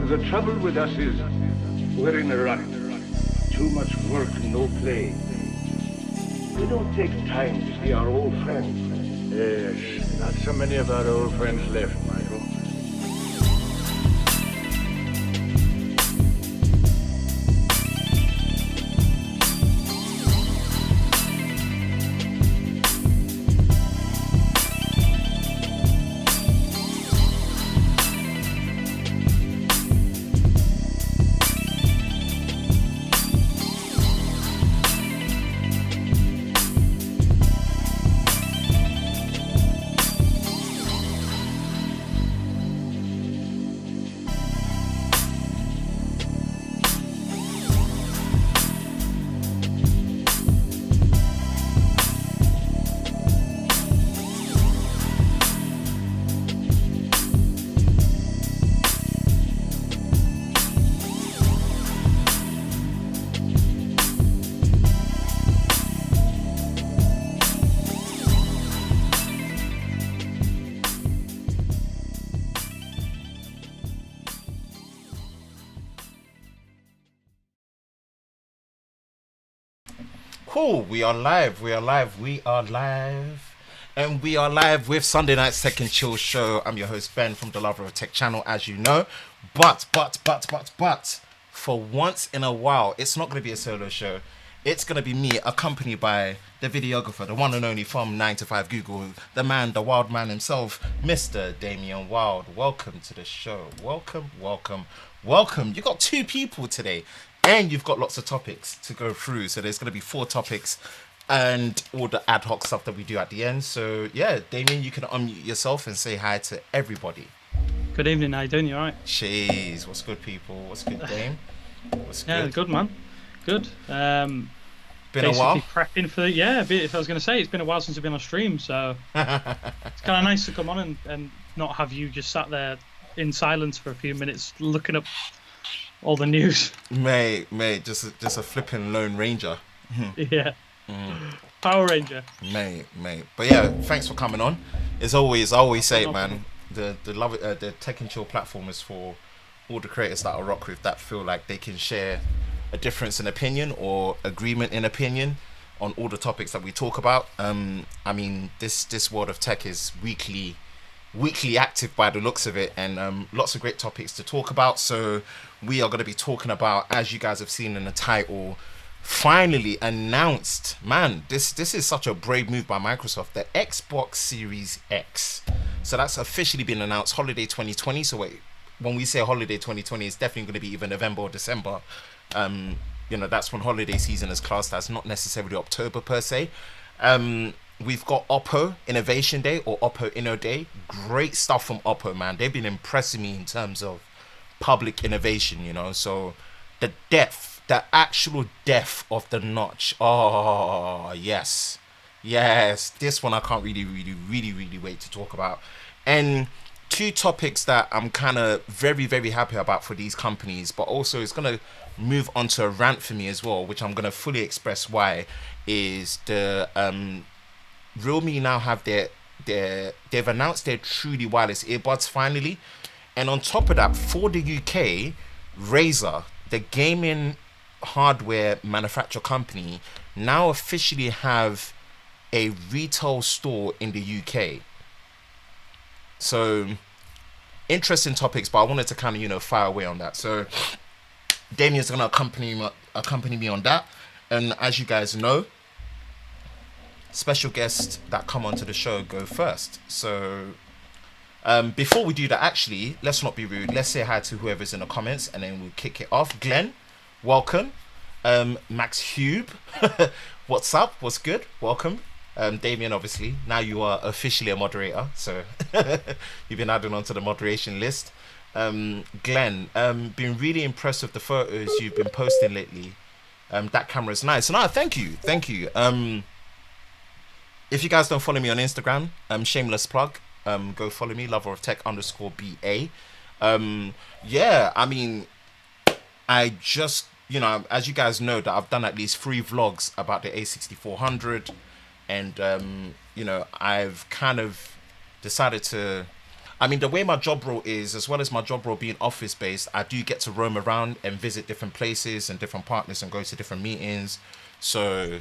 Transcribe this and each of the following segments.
The trouble with us is we're in a rut. Too much work, no play. We don't take time to see our old friends. Yes, not so many of our old friends left, Michael. Cool, we are live, and we are live with Sunday Night's Tech and Chill Show. I'm your host Ben from the Lover of Tech channel, as you know. But, for once in a while, it's not going to be a solo show. It's going to be me, accompanied by the videographer, the one and only from 9 to 5 Google, the man, the wild man himself, Mr. Damien Wild. Welcome to the show. Welcome. You got two people today. And you've got lots of topics to go through. So there's going to be 4 topics and all the ad hoc stuff that we do at the end. So, yeah, Damien, you can unmute yourself and say hi to everybody. Good evening. How you doing? You all right? Jeez, what's good, people? What's good, Dame? What's good? Yeah, good, man. Good. Been a while? Prepping for if I was going to say, it's been a while since I've been on stream. So it's kind of nice to come on and not have you just sat there in silence for a few minutes looking up all the news. Mate, just a flipping Lone Ranger. Yeah. Power Ranger. Mate. But yeah, thanks for coming on. As always, I always say it, man. The Tech and Chill platform is for all the creators that I rock with that feel like they can share a difference in opinion or agreement in opinion on all the topics that we talk about. I mean, this world of tech is weekly active by the looks of it, and lots of great topics to talk about. So we are going to be talking about, as you guys have seen in the title, finally announced, man, this is such a brave move by Microsoft, the Xbox Series X. So that's officially been announced, holiday 2020. So when we say holiday 2020, it's definitely going to be either November or December. That's when holiday season is classed as, not necessarily October per se. We've got Oppo Innovation Day or Oppo InnoDay. Great stuff from Oppo, man. They've been impressing me in terms of public innovation, So the actual depth of the notch. Oh, yes. This one I can't really wait to talk about. And 2 topics that I'm kind of very, very happy about for these companies, but also it's going to move on to a rant for me as well, which I'm going to fully express why, is the Realme now have they've announced their truly wireless earbuds finally. And on top of that, for the UK, Razer, the gaming hardware manufacturer company, now officially have a retail store in the UK. So interesting topics, but I wanted to kind of fire away on that. So Damien's gonna accompany me on that, and as you guys know, special guests that come onto the show go first. So before we do that, actually, let's not be rude. Let's say hi to whoever's in the comments, and then we'll kick it off. Glenn, welcome. Max Hube, what's up? What's good? Welcome. Damien, obviously, now you are officially a moderator, so you've been added onto the moderation list. Glenn, been really impressed with the photos you've been posting lately. That camera's nice. No, thank you. If you guys don't follow me on Instagram, shameless plug, go follow me, lover of tech _BA. Yeah, I mean, I just, as you guys know, that I've done at least 3 vlogs about the A6400, and I've kind of decided to I mean, the way my job role is, as well as my job role being office based, I do get to roam around and visit different places and different partners and go to different meetings. So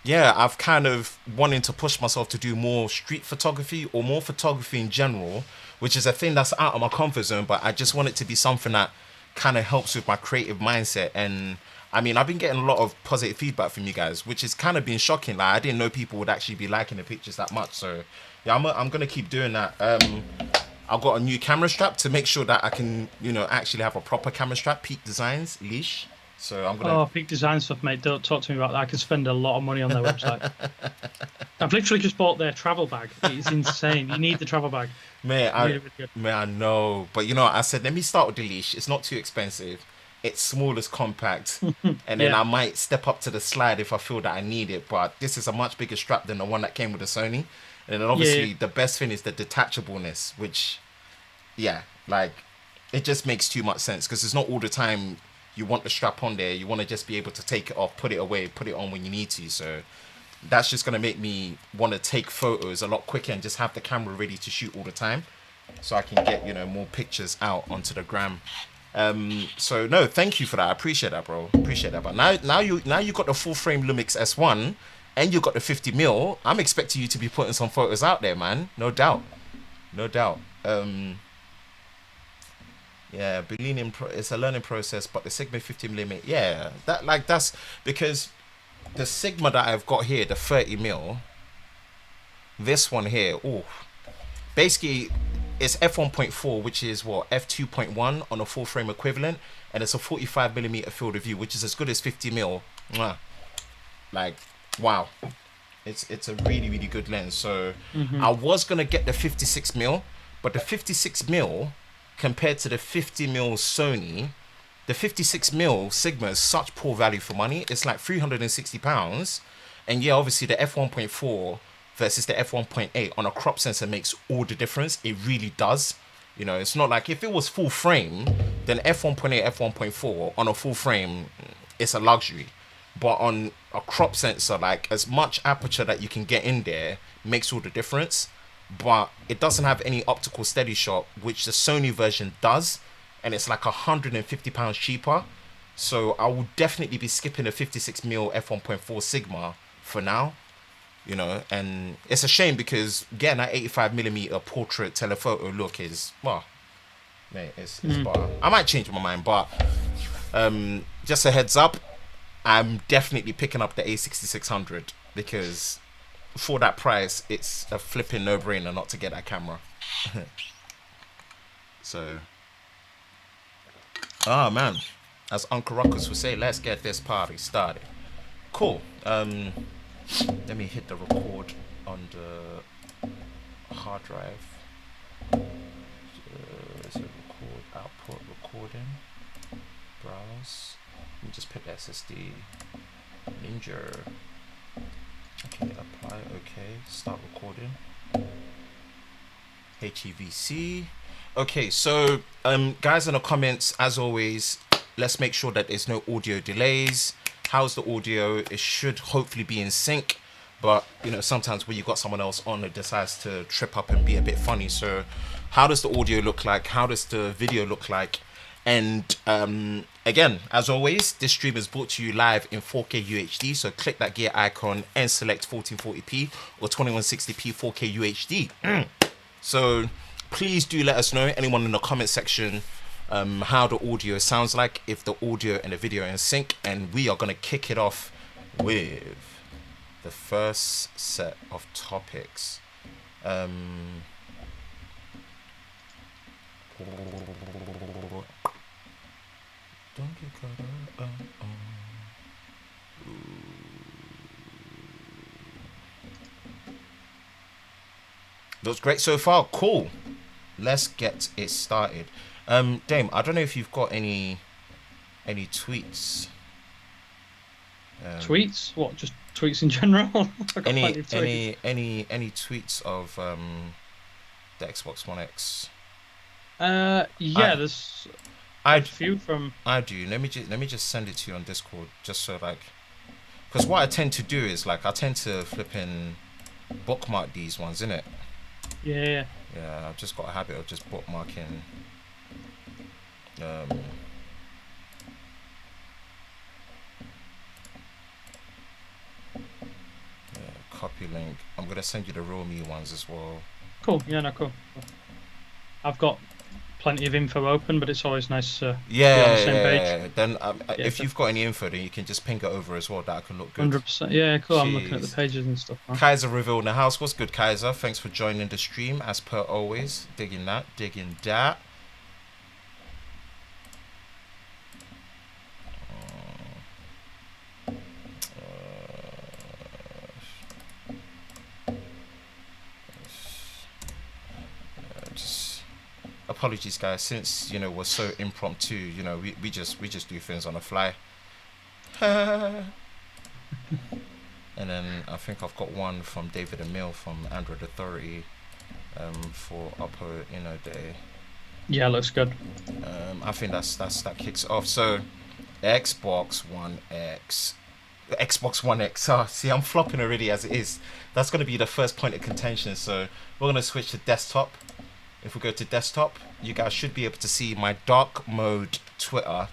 yeah, I've kind of wanting to push myself to do more street photography or more photography in general, which is a thing that's out of my comfort zone, but I just want it to be something that kind of helps with my creative mindset. And I mean, I've been getting a lot of positive feedback from you guys, which has kind of been shocking. Like, I didn't know people would actually be liking the pictures that much. So yeah, I'm gonna keep doing that. I've got a new camera strap to make sure that I can, you know, actually have a proper camera strap. Peak Designs leash. So I'm gonna. Oh, Peak Design stuff, mate. Don't talk to me about that. I could spend a lot of money on their website. I've literally just bought their travel bag. It's insane. You need the travel bag. Man, Really, really good. I know, but you know, I said let me start with the leash. It's not too expensive. It's small, it's compact, and then Yeah. I might step up to the slide if I feel that I need it. But this is a much bigger strap than the one that came with the Sony. And then obviously the best thing is the detachableness, which, yeah, like it just makes too much sense because it's not all the time you want the strap on there. You want to just be able to take it off, put it away, put it on when you need to. So that's just gonna make me want to take photos a lot quicker and just have the camera ready to shoot all the time, so I can get, you know, more pictures out onto the gram. So no, thank you for that. I appreciate that, bro. Appreciate that. But now you got the full frame Lumix S1 and you got the 50mm. I'm expecting you to be putting some photos out there, man. No doubt. No doubt. Yeah, it's a learning process, but the Sigma 50mm, yeah, that's because the Sigma that I've got here, the 30mm, this one here, oh, basically it's f1.4, which is what, f2.1 on a full frame equivalent, and it's a 45mm field of view, which is as good as 50mm. Mwah. Like, wow, it's a really, really good lens. So I was gonna get the 56mm, but the 56mm compared to the 50mm Sony, the 56mm Sigma is such poor value for money. It's like £360. And yeah, obviously the f1.4 versus the f1.8 on a crop sensor makes all the difference. It really does. You know, it's not like if it was full frame, then f1.8, f1.4 on a full frame, it's a luxury. But on a crop sensor, like as much aperture that you can get in there makes all the difference. But it doesn't have any optical steady shot, which the Sony version does, and it's like £150 cheaper. So I will definitely be skipping the 56mm f1.4 Sigma for now, you know. And it's a shame because getting that 85mm portrait telephoto look is, well, mate, it's bar. I might change my mind, but just a heads up, I'm definitely picking up the A6600 because for that price, it's a flipping no-brainer not to get that camera. So, oh man, as Uncle Ruckus would say, let's get this party started. Cool. Let me hit the record on the hard drive. Is it record output recording? Browse. Let me just pick the SSD. Ninja. Okay, apply, okay, start recording. HEVC. Okay, so guys in the comments, as always, let's make sure that there's no audio delays. How's the audio? It should hopefully be in sync, but you know, sometimes when you've got someone else on, it decides to trip up and be a bit funny. So how does the audio look like? How does the video look like? And again, as always, this stream is brought to you live in 4K UHD. So click that gear icon and select 1440p or 2160p 4K UHD. So please do let us know, anyone in the comment section, how the audio sounds like, if the audio and the video are in sync. And we are going to kick it off with the first set of topics. Don't get caught up. Looks great so far. Cool. Let's get it started. Dame, I don't know if you've got any tweets. Tweets? What? Just tweets in general? Any tweets of the Xbox One X? Yeah, there's a few from. I do. Let me just send it to you on Discord, just so like, because what I tend to do is like I tend to flip in bookmark these ones, innit? Yeah. Yeah, I've just got a habit of just bookmarking. Copy link. I'm gonna send you the real me ones as well. Cool. Yeah, no, cool. I've got plenty of info open, but it's always nice to be on the same page. Then if you've got any info, then you can just ping it over as well. That could look good. 100%. Yeah, cool. Jeez. I'm looking at the pages and stuff now. Kaiser reveal in the house. What's good, Kaiser? Thanks for joining the stream as per always. Digging that. Apologies, guys. Since we're so impromptu, we just do things on the fly. And then I think I've got one from David Emil from Android Authority for Oppo InnoDay. Yeah, looks good. I think that kicks off. So Xbox One X. Oh, see, I'm flopping already as it is. That's going to be the first point of contention. So we're going to switch to desktop. If we go to desktop, you guys should be able to see my dark mode Twitter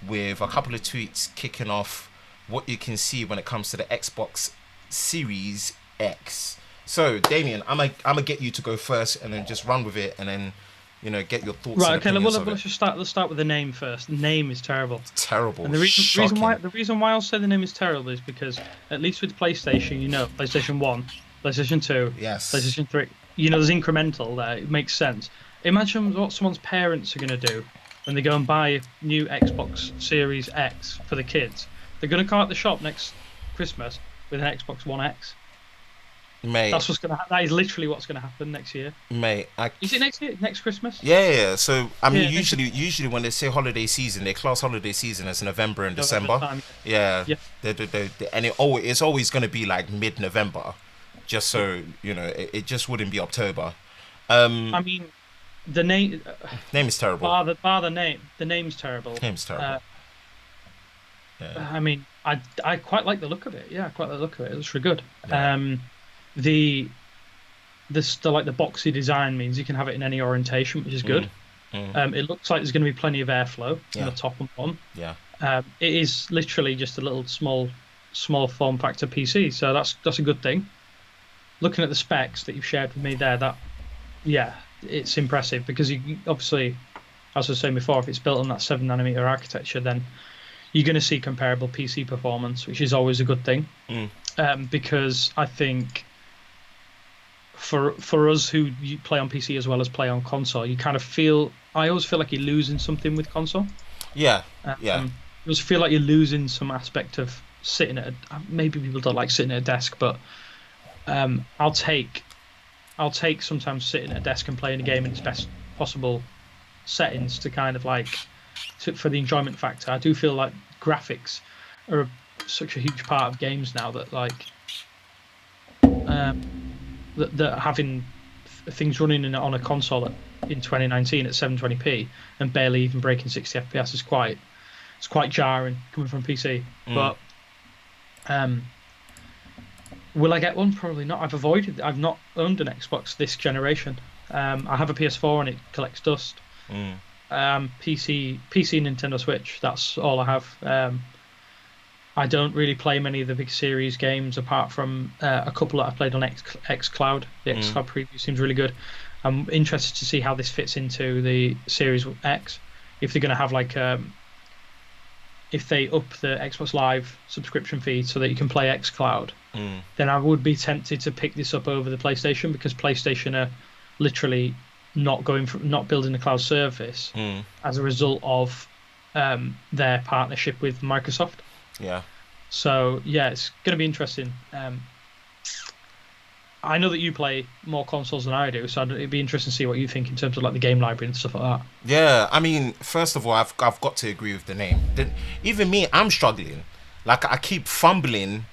with a couple of tweets kicking off what you can see when it comes to the Xbox Series X. So, Damien, I'm gonna get you to go first and then just run with it and then, get your thoughts. Right, okay, let's just start. Let's start with the name first. The name is terrible. It's terrible. And the reason why I'll say the name is terrible is because at least with PlayStation, PlayStation 1, PlayStation 2, yes, PlayStation 3, there's incremental there. It makes sense. Imagine what someone's parents are going to do when they go and buy a new Xbox Series X for the kids. They're going to come out the shop next Christmas with an Xbox One X. Mate, that's what's going to. That is literally what's going to happen next year. Mate, is it next year? Next Christmas? Yeah. So I mean, usually when they say holiday season, they class holiday season as November and December. Time. Yeah. And it's always going to be like mid-November, just so it just wouldn't be October. I mean, the name is terrible. Bar the name. The name's terrible. Name's terrible. Yeah. I mean, I quite like the look of it. Yeah, I quite like the look of it. It looks really good. Yeah. The boxy design means you can have it in any orientation, which is good. It looks like there's going to be plenty of airflow in the top and bottom. Yeah. It is literally just a little small form factor PC, so that's a good thing. Looking at the specs that you've shared with me there, it's impressive because you obviously, as I was saying before, if it's built on that 7nm architecture, then you're going to see comparable PC performance, which is always a good thing. Because I think for us who play on PC as well as play on console, I always feel like you're losing something with console. Yeah. You always feel like you're losing some aspect of sitting at maybe people don't like sitting at a desk, but I'll take sometimes sitting at a desk and playing a game in its best possible settings to kind of for the enjoyment factor. I do feel like graphics are such a huge part of games now that that having things running on a console in 2019 at 720p and barely even breaking 60 FPS is quite jarring coming from PC. But will I get one? Probably not. I've not owned an Xbox this generation. I have a PS4 and it collects dust. PC, Nintendo Switch. That's all I have. I don't really play many of the big series games apart from a couple that I played on xCloud. The xCloud preview seems really good. I'm interested to see how this fits into the Series X. If they're going to have if they up the Xbox Live subscription fee so that you can play xCloud, then I would be tempted to pick this up over the PlayStation, because PlayStation are literally not building a cloud service as a result of their partnership with Microsoft. Yeah. So yeah, it's going to be interesting. I know that you play more consoles than I do, so it'd be interesting to see what you think in terms of the game library and stuff like that. Yeah, I mean, first of all, I've got to agree with the name. Even me, I'm struggling. I keep fumbling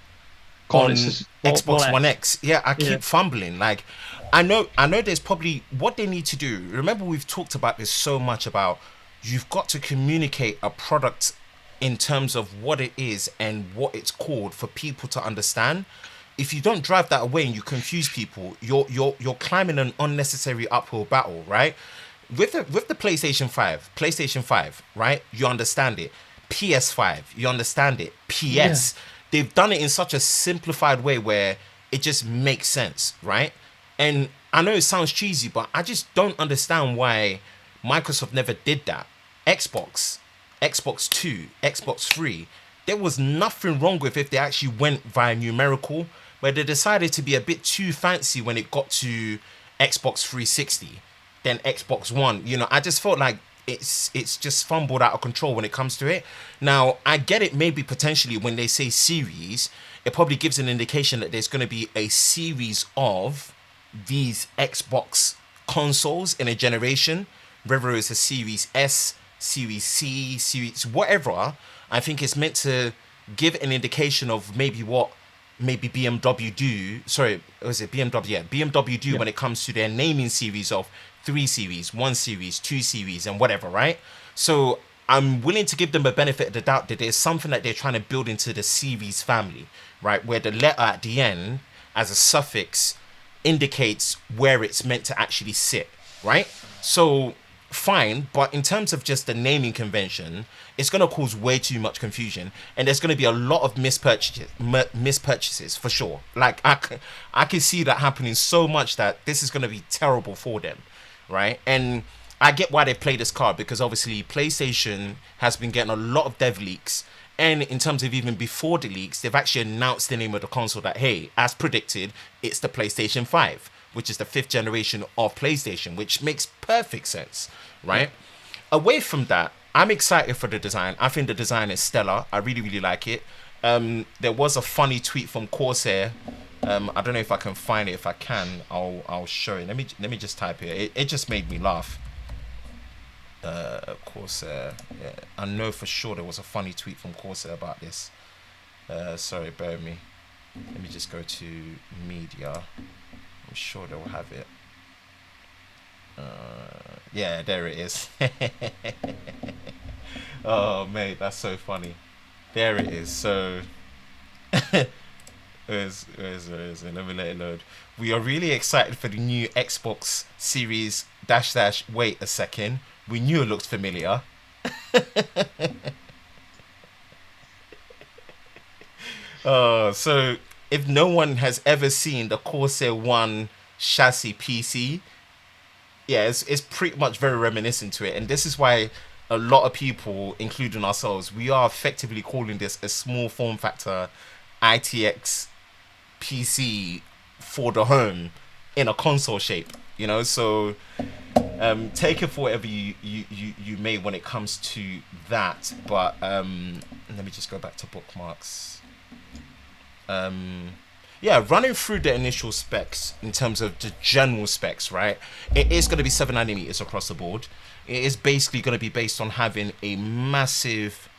on Xbox One X. Yeah, I keep fumbling. I know there's probably what they need to do. Remember, we've talked about this so much about you've got to communicate a product in terms of what it is and what it's called for people to understand. if you don't drive that away and you confuse people, you're climbing an unnecessary uphill battle, right? With the PlayStation 5, right? You understand it. PS5, you understand it. PS, they've done it in such a simplified way where it just makes sense, right? And I know it sounds cheesy, but I just don't understand why Microsoft never did that. Xbox 2, Xbox 3, there was nothing wrong with if they actually went via numerical, but they decided to be a bit too fancy when it got to Xbox 360, then Xbox One. You know, I just felt like it's just fumbled out of control when it comes to it. Now, I get it, maybe potentially when they say series, it probably gives an indication that there's going to be a series of these Xbox consoles in a generation, whether it's a Series S, Series C, Series whatever. I think it's meant to give an indication of maybe what maybe BMW do. Sorry, was it BMW? Yeah, BMW do when it comes to their naming series of 3 series, 1 series, 2 series, and whatever, right? So I'm willing to give them a benefit of the doubt that there's something that they're trying to build into the series family, right? Where the letter at the end as a suffix indicates where it's meant to actually sit, right? So fine, but in terms of just the naming convention, it's going to cause way too much confusion, and there's going to be a lot of mispurchases for sure. Like I can see that happening so much that this is going to be terrible for them, right? And I get why they play this card, because obviously PlayStation has been getting a lot of dev leaks, and in terms of even before the leaks, they've actually announced the name of the console that, hey, as predicted, it's the PlayStation 5, which is the 5th generation of PlayStation, which makes perfect sense, right? Away from that, I'm excited for the design. I think the design is stellar. I really, really like it. There was a funny tweet from Corsair. I don't know if I can find it. If I can, I'll show it. Let me just type it. It just made me laugh. Corsair. Yeah, I know for sure there was a funny tweet from Corsair about this. Sorry, bear with me. Let me just go to media. I'm sure they'll have it. Yeah, there it is. Oh, mate, that's so funny. There it is. So, where's it? Let me let it load. We are really excited for the new Xbox Series -- wait a second. We knew it looked familiar. So if no one has ever seen the Corsair One chassis PC, yeah, it's pretty much very reminiscent to it. And this is why a lot of people, including ourselves, we are effectively calling this a small form factor ITX PC for the home in a console shape, you know. So take it for whatever you may when it comes to that. But let me just go back to bookmarks. Yeah, running through the initial specs in terms of the general specs, right? It is going to be 7nm across the board. It is basically going to be based on having a massive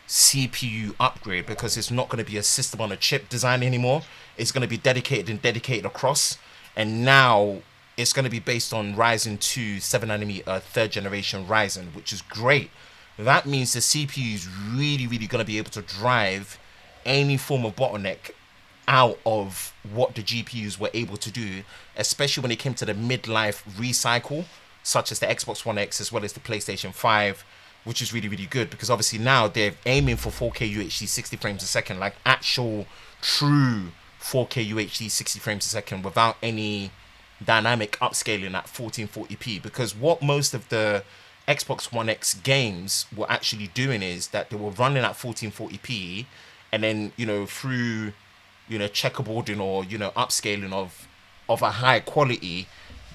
CPU upgrade, because it's not going to be a system on a chip design anymore. It's going to be dedicated across, and now it's going to be based on Ryzen 2 7nm 3rd generation Ryzen, which is great. That means the CPU is really going to be able to drive any form of bottleneck out of what the GPUs were able to do, especially when it came to the midlife recycle, such as the Xbox One X as well as the PlayStation 5, which is really good, because obviously now they're aiming for 4K UHD 60 frames a second, like actual true 4K UHD 60 frames a second without any dynamic upscaling at 1440p, because what most of the Xbox One X games were actually doing is that they were running at 1440p, and then, you know, through, you know, checkerboarding or, you know, upscaling of a high quality,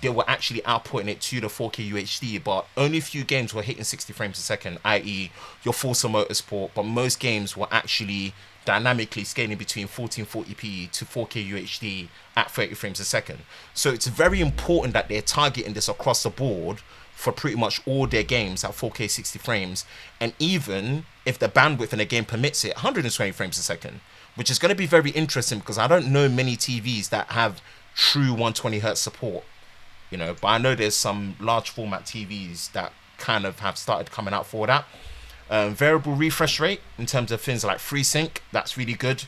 they were actually outputting it to the 4K UHD, but only a few games were hitting 60 frames a second, i.e. your Forza Motorsport, but most games were actually dynamically scaling between 1440p to 4K UHD at 30 frames a second. So it's very important that they're targeting this across the board for pretty much all their games at 4K 60 frames, and even if the bandwidth in a game permits it, 120 frames a second, which is going to be very interesting, because I don't know many TVs that have true 120 Hz support, you know, but I know there's some large format TVs that kind of have started coming out for that. Variable refresh rate in terms of things like FreeSync, that's really good.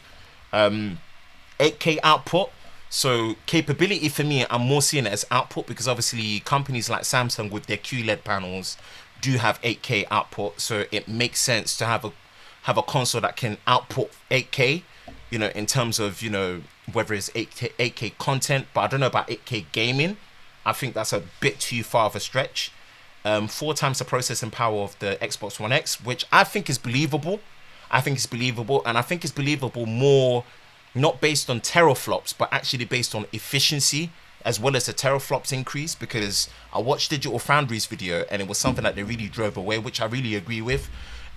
8K output. So capability for me, I'm more seeing it as output, because obviously companies like Samsung with their QLED panels do have 8K output, so it makes sense to have a console that can output 8K, you know, in terms of, you know, whether it's 8K content. But I don't know about 8K gaming. I think that's a bit too far of a stretch. 4 times the processing power of the Xbox One X, which I think is believable. And I think it's believable more not based on teraflops, but actually based on efficiency as well as the teraflops increase, because I watched Digital Foundry's video and it was something that they really drove away, which I really agree with.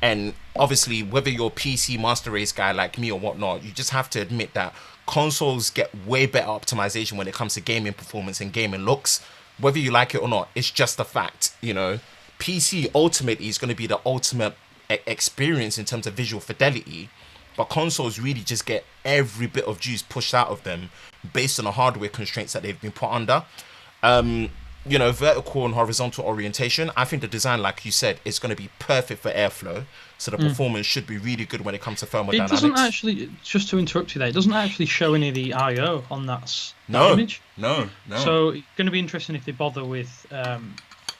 And obviously, whether you're a PC master race guy like me or whatnot, you just have to admit that consoles get way better optimization when it comes to gaming performance and gaming looks. Whether you like it or not, it's just a fact, you know. PC ultimately is going to be the ultimate experience in terms of visual fidelity, but consoles really just get every bit of juice pushed out of them based on the hardware constraints that they've been put under. You know, vertical and horizontal orientation. I think the design, like you said, is going to be perfect for airflow, so the performance should be really good when it comes to thermodynamics. It doesn't actually, just to interrupt you there, it doesn't actually show any of the I/O on that image. No. So it's going to be interesting if they bother with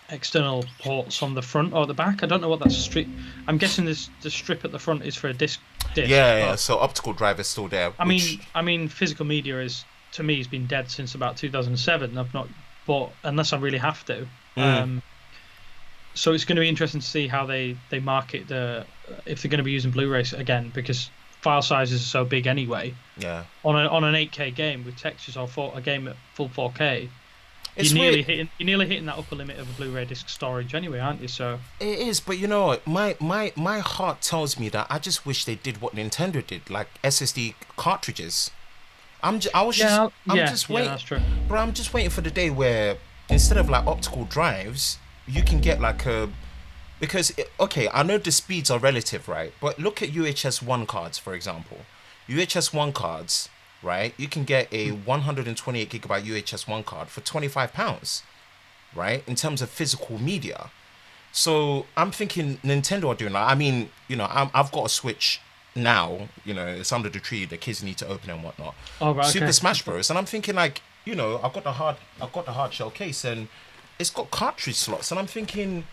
external ports on the front or the back. I don't know what that strip. I'm guessing the strip at the front is for a disc. Yeah. So optical drive is still there. I mean, physical media is, to me, has been dead since about 2007. I've not bought unless I really have to. So it's going to be interesting to see how they market if they're going to be using Blu-rays again, because file sizes are so big anyway. Yeah. On an 8K game with textures or a game at full 4K. It's you're nearly hitting that upper limit of a Blu-ray disc storage anyway, aren't you? So it is, but you know what? My heart tells me that I just wish they did what Nintendo did, like SSD cartridges. I'm just waiting. That's true. Bro, I'm just waiting for the day where instead of like optical drives, you can get like okay, I know the speeds are relative, right? But look at UHS-I cards, for example. UHS-I cards, right? You can get a 128 gigabyte UHS-I card for £25, right? In terms of physical media. So I'm thinking Nintendo are doing that. I mean, you know, I've got a Switch now, you know, it's under the tree, the kids need to open it and whatnot. Oh, right, Super okay. Smash Bros. And I'm thinking, like, you know, I've got the hard shell case and it's got cartridge slots, and I'm thinking,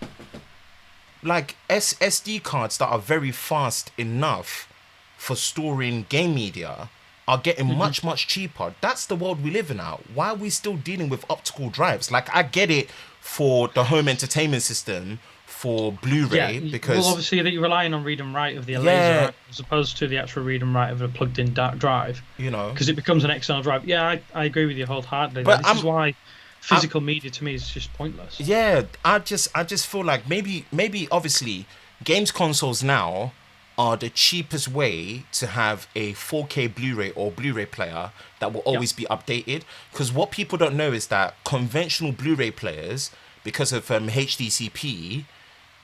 like, SSD cards that are very fast enough for storing game media are getting much cheaper. That's the world we live in now. Why are we still dealing with optical drives? Like, I get it for the home entertainment system for Blu-ray, because obviously that you're relying on read and write of the laser, right, as opposed to the actual read and write of a plugged-in drive. You know, because it becomes an external drive. Yeah, I agree with you wholeheartedly. But this is why physical media to me is just pointless. Yeah, I just feel like maybe obviously games consoles now are the cheapest way to have a 4K Blu-ray or Blu-ray player that will always be updated. Because what people don't know is that conventional Blu-ray players, because of HDCP,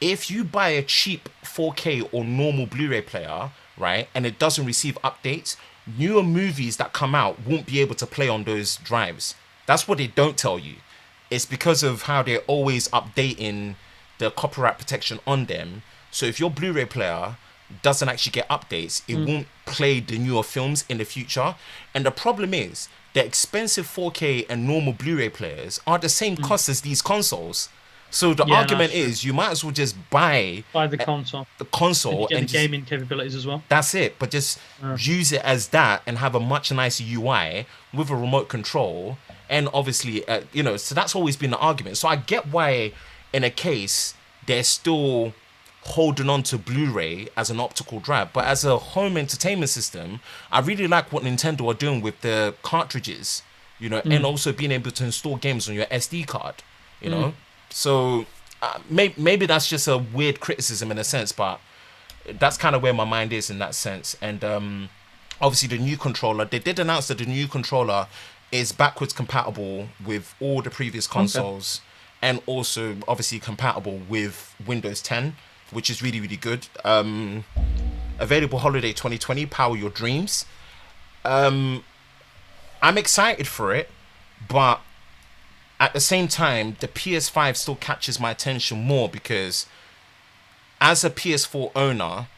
if you buy a cheap 4K or normal Blu-ray player, right, and it doesn't receive updates, newer movies that come out won't be able to play on those drives. That's what they don't tell you. It's because of how they're always updating the copyright protection on them. So if your Blu-ray player doesn't actually get updates, it won't play the newer films in the future. And the problem is, the expensive 4K and normal Blu-ray players are the same cost as these consoles. So the argument is, you might as well just buy the console. The console and the gaming capabilities as well. That's it. But just use it as that and have a much nicer UI with a remote control. And obviously, you know, so that's always been the argument. So I get why, in a case, they're still holding on to Blu-ray as an optical drive. But as a home entertainment system, I really like what Nintendo are doing with the cartridges, you know, and also being able to install games on your SD card, you know. So maybe that's just a weird criticism in a sense, but that's kind of where my mind is in that sense. And obviously the new controller, they did announce that the new controller is backwards compatible with all the previous consoles, and also obviously compatible with Windows 10, which is really, really good. Available holiday 2020, power your dreams. I'm excited for it, but at the same time, the PS5 still catches my attention more because as a PS4 owner,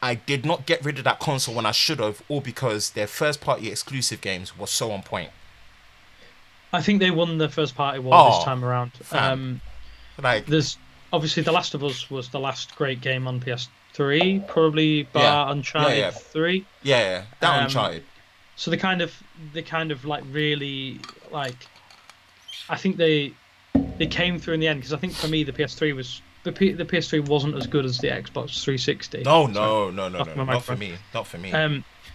I did not get rid of that console when I should have, all because their first party exclusive games were so on point. I think they won the first party war this time around. Fam. Like, there's obviously The Last of Us was the last great game on PS3, probably bar Uncharted 3. Yeah, that Uncharted. So they kind of like really like. I think they came through in the end, because I think for me the PS3 was the PS3 wasn't as good as the Xbox 360. No, not for me.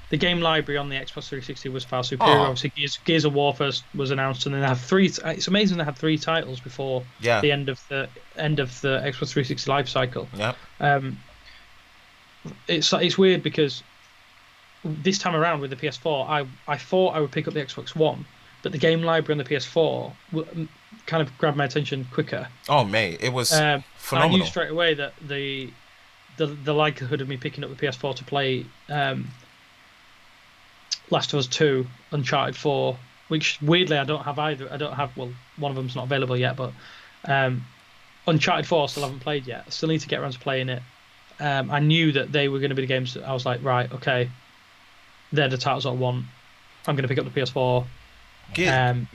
The game library on the Xbox 360 was far superior. Obviously, Gears of War first was announced, and then they had three. It's amazing they had 3 titles before the end of the Xbox 360 life cycle. Yeah. It's weird because this time around with the PS4, I thought I would pick up the Xbox One, but the game library on the PS4 kind of grabbed my attention quicker. Oh, mate, it was phenomenal. I knew straight away that the likelihood of me picking up the PS4 to play Last of Us 2, Uncharted 4, which weirdly I don't have either. I don't have, well, one of them's not available yet, but Uncharted 4 I still haven't played yet. I still need to get around to playing it. I knew that they were going to be the games that I was like, right, okay, they're the titles I want. I'm going to pick up the PS4.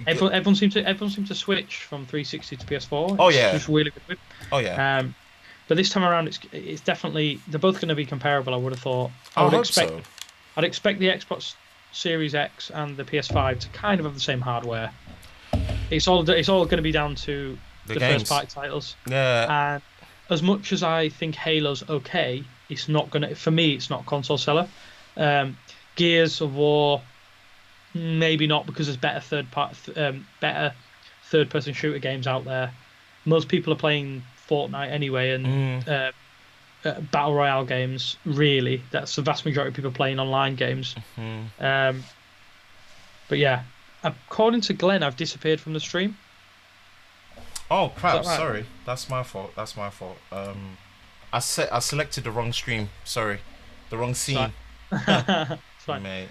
Everyone seemed to switch from 360 to PS4. Oh yeah, it's really good. Oh yeah. But this time around, it's definitely, they're both going to be comparable. I would have thought. I hope so. I'd expect the Xbox Series X and the PS5 to kind of have the same hardware. It's all going to be down to the first party titles. Yeah. And as much as I think Halo's okay, it's not gonna. For me, it's not a console seller. Gears of War, maybe not, because there's better third person shooter games out there. Most people are playing Fortnite anyway, and battle royale games. Really, that's the vast majority of people playing online games. But yeah, according to Glenn, I've disappeared from the stream. Oh crap! Right? Sorry, that's my fault. I selected the wrong stream. Sorry, the wrong scene. Fine. Mate.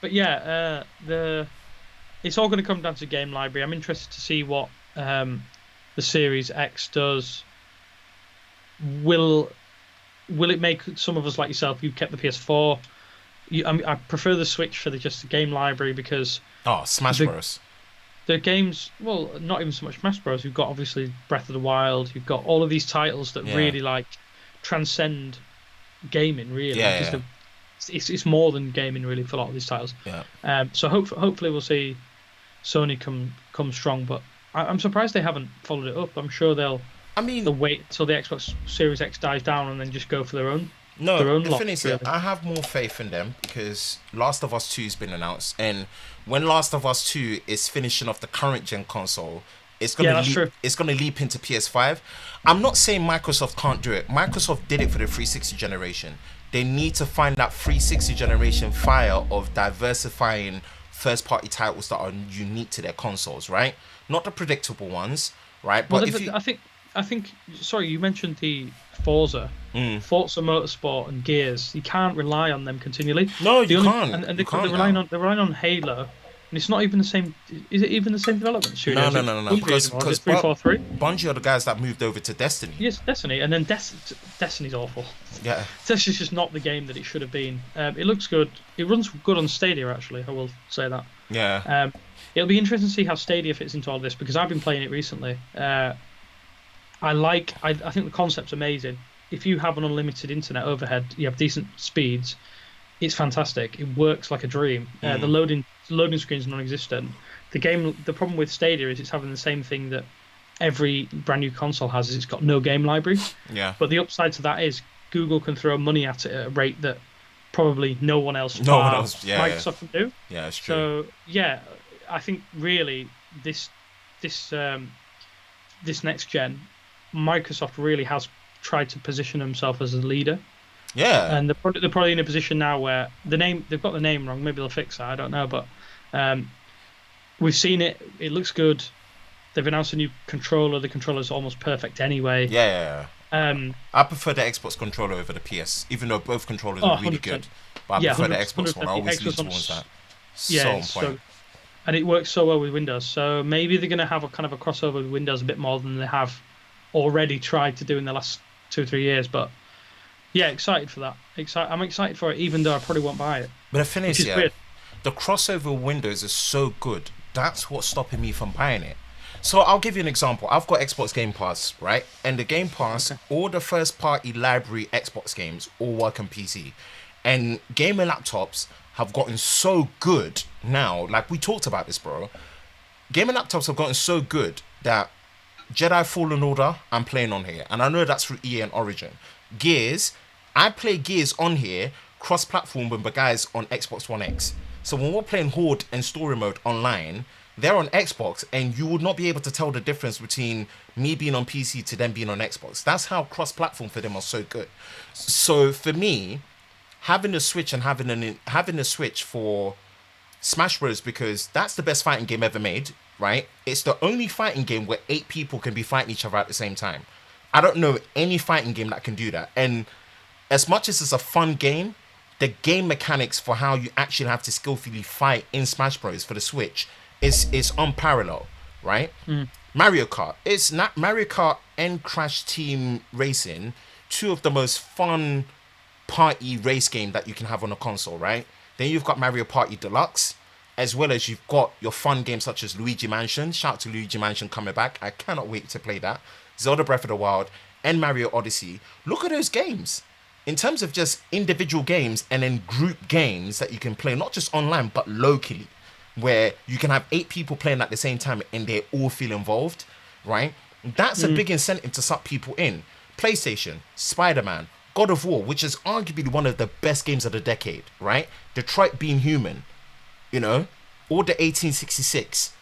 But yeah, it's all going to come down to game library. I'm interested to see what the Series X does. Will it make some of us like yourself? You kept the PS4. I prefer the Switch for just the game library, because Smash Bros. The games, well, not even so much Smash Bros. You've got obviously Breath of the Wild. You've got all of these titles that really like transcend gaming. Really, it's more than gaming really for a lot of these titles. Yeah. So hopefully we'll see Sony come strong, but I'm surprised they haven't followed it up. I'm sure they'll wait until the Xbox Series X dies down and then just go for their own. No, the thing is, I have more faith in them, because Last of Us 2 has been announced, and when Last of Us 2 is finishing off the current gen console, it's gonna leap into PS5. I'm not saying Microsoft can't do it. Microsoft did it for the 360 generation. They need to find that 360 generation fire of diversifying first party titles that are unique to their consoles, right? Not the predictable ones, right? But I think. Sorry, you mentioned the Forza Motorsport and Gears. You can't rely on them continually. No, you can't. And they're relying on Halo, and it's not even the same. Is it even the same development studio? No. Because 343. Bungie are the guys that moved over to Destiny. Yes, Destiny, and then Destiny's awful. Yeah, Destiny's just not the game that it should have been. It looks good. It runs good on Stadia, actually. I will say that. Yeah. It'll be interesting to see how Stadia fits into all this, because I've been playing it recently. I think the concept's amazing. If you have an unlimited internet overhead, you have decent speeds, it's fantastic. It works like a dream. The loading screen's non-existent. The problem with Stadia is it's having the same thing that every brand new console has, is it's got no game library. Yeah. But the upside to that is Google can throw money at it at a rate that probably no one else Microsoft can do. Yeah, it's true. So yeah, I think really this next gen, Microsoft really has tried to position themselves as a leader. Yeah. And they're probably in a position now where they've got the name wrong. Maybe they'll fix that. I don't know, but we've seen it. It looks good. They've announced a new controller. The controller's almost perfect anyway. Yeah. I prefer the Xbox controller over the PS, even though both controllers are really 100%. Good. But I prefer the Xbox one. I always lean towards that. So on point. And it works so well with Windows. So maybe they're going to have a kind of a crossover with Windows a bit more than they have already tried to do in the last 2 or 3 years. But Yeah, excited for that. I'm excited for it, even though I probably won't buy it. But the thing Which is, is weird. the crossover windows is so good. That's what's stopping me from buying it. So I'll give you an example. I've got Xbox Game Pass, right? And the Game Pass, all the first-party library Xbox games all work on PC. And gaming laptops have gotten so good now. Like, we talked about this, bro. Gaming laptops have gotten so good that Jedi Fallen Order, I'm playing on here. And I know that's through EA and Origin. Gears, I play Gears on here, cross-platform with the guys on Xbox One X. So when we're playing Horde and Story Mode online, they're on Xbox, and you would not be able to tell the difference between me being on PC to them being on Xbox. That's how cross-platform for them are so good. So for me, having a Switch and having a Switch for Smash Bros, because that's the best fighting game ever made, right? It's the only fighting game where 8 people can be fighting each other at the same time. I don't know any fighting game that can do that. And as much as it's a fun game, the game mechanics for how you actually have to skillfully fight in Smash Bros for the Switch is unparalleled, right? Mario Kart. It's not Mario Kart and Crash Team Racing, two of the most fun party race game that you can have on a console, right? Then you've got Mario Party Deluxe, as well as you've got your fun games such as Luigi Mansion. Shout out to Luigi Mansion coming back. I cannot wait to play that. Zelda Breath of the Wild and Mario Odyssey. Look at those games. In terms of just individual games and then group games that you can play, not just online, but locally, where you can have 8 people playing at the same time and they all feel involved, right? That's a big incentive to suck people in. PlayStation, Spider-Man, God of War, which is arguably one of the best games of the decade, right? Detroit Being Human, you know, Order 1866,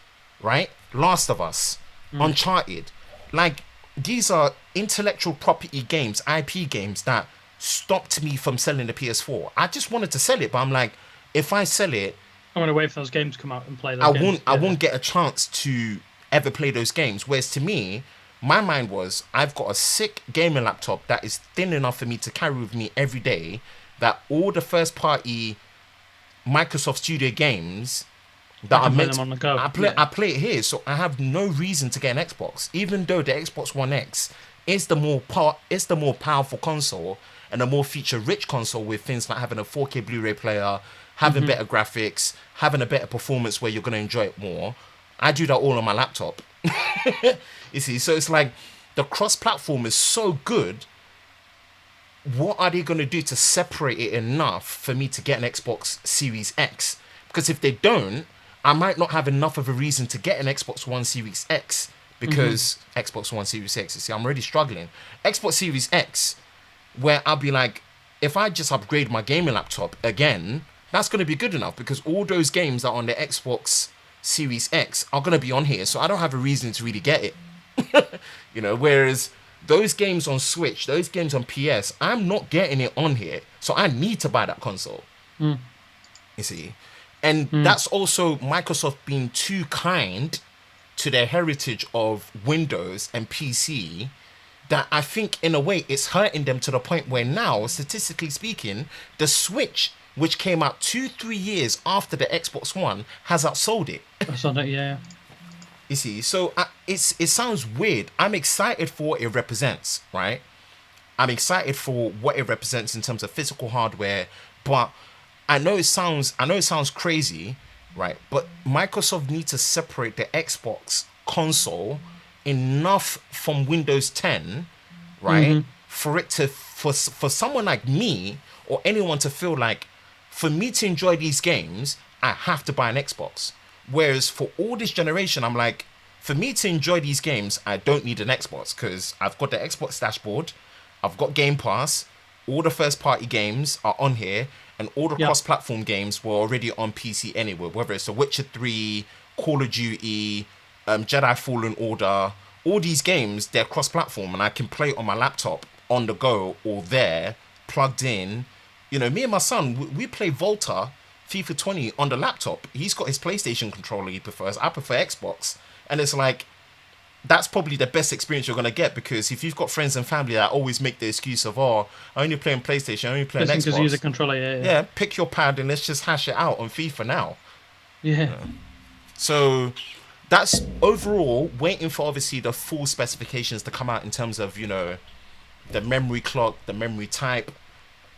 right? Last of Us, Uncharted. Like, these are intellectual property games, IP games that stopped me from selling the PS4. I just wanted to sell it, but I'm like, if I sell it, I'm gonna wait for those games to come out and play those games. I won't get a chance to ever play those games. Whereas to me, my mind was, I've got a sick gaming laptop that is thin enough for me to carry with me every day, that all the first party Microsoft Studio games that are meant on the go. I play it here, so I have no reason to get an Xbox, even though the Xbox One X is the more powerful console and a more feature-rich console, with things like having a 4K Blu-ray player, having better graphics, having a better performance where you're going to enjoy it more. I do that all on my laptop. You see, so it's like the cross-platform is so good. What are they going to do to separate it enough for me to get an Xbox Series X? Because if they don't, I might not have enough of a reason to get an Xbox One Series X, because Xbox One Series X, you see, I'm already struggling. Xbox Series X, where I'll be like, if I just upgrade my gaming laptop again, that's going to be good enough, because all those games that are on the Xbox Series X are going to be on here, so I don't have a reason to really get it. You know, whereas those games on Switch, those games on PS, I'm not getting it on here, so I need to buy that console. You see? And that's also Microsoft being too kind to their heritage of Windows and PC, that I think in a way it's hurting them to the point where now, statistically speaking, the Switch, which came out 2-3 years after the Xbox One, has outsold it. I saw that, yeah. You see, so it sounds weird. I'm excited for what it represents, right? I'm excited for what it represents in terms of physical hardware, but I know it sounds crazy, right? But Microsoft needs to separate the Xbox console enough from Windows 10, right? For it to, for someone like me or anyone to feel like, for me to enjoy these games, I have to buy an Xbox. Whereas for all this generation, I'm like, for me to enjoy these games, I don't need an Xbox, because I've got the Xbox dashboard, I've got Game Pass, all the first party games are on here, and all the cross-platform games were already on PC anyway, whether it's The Witcher 3, Call of Duty, Jedi Fallen Order, all these games, they're cross-platform, and I can play it on my laptop, on the go, or there, plugged in. You know, me and my son, we play Volta, FIFA 20 on the laptop. He's got his PlayStation controller he prefers. I prefer Xbox. And it's like, that's probably the best experience you're going to get, because if you've got friends and family that always make the excuse of, oh, I only play on PlayStation, I only play on Xbox. Because you use a controller, yeah, pick your pad and let's just hash it out on FIFA now. Yeah. So that's overall waiting for obviously the full specifications to come out in terms of, you know, the memory clock, the memory type.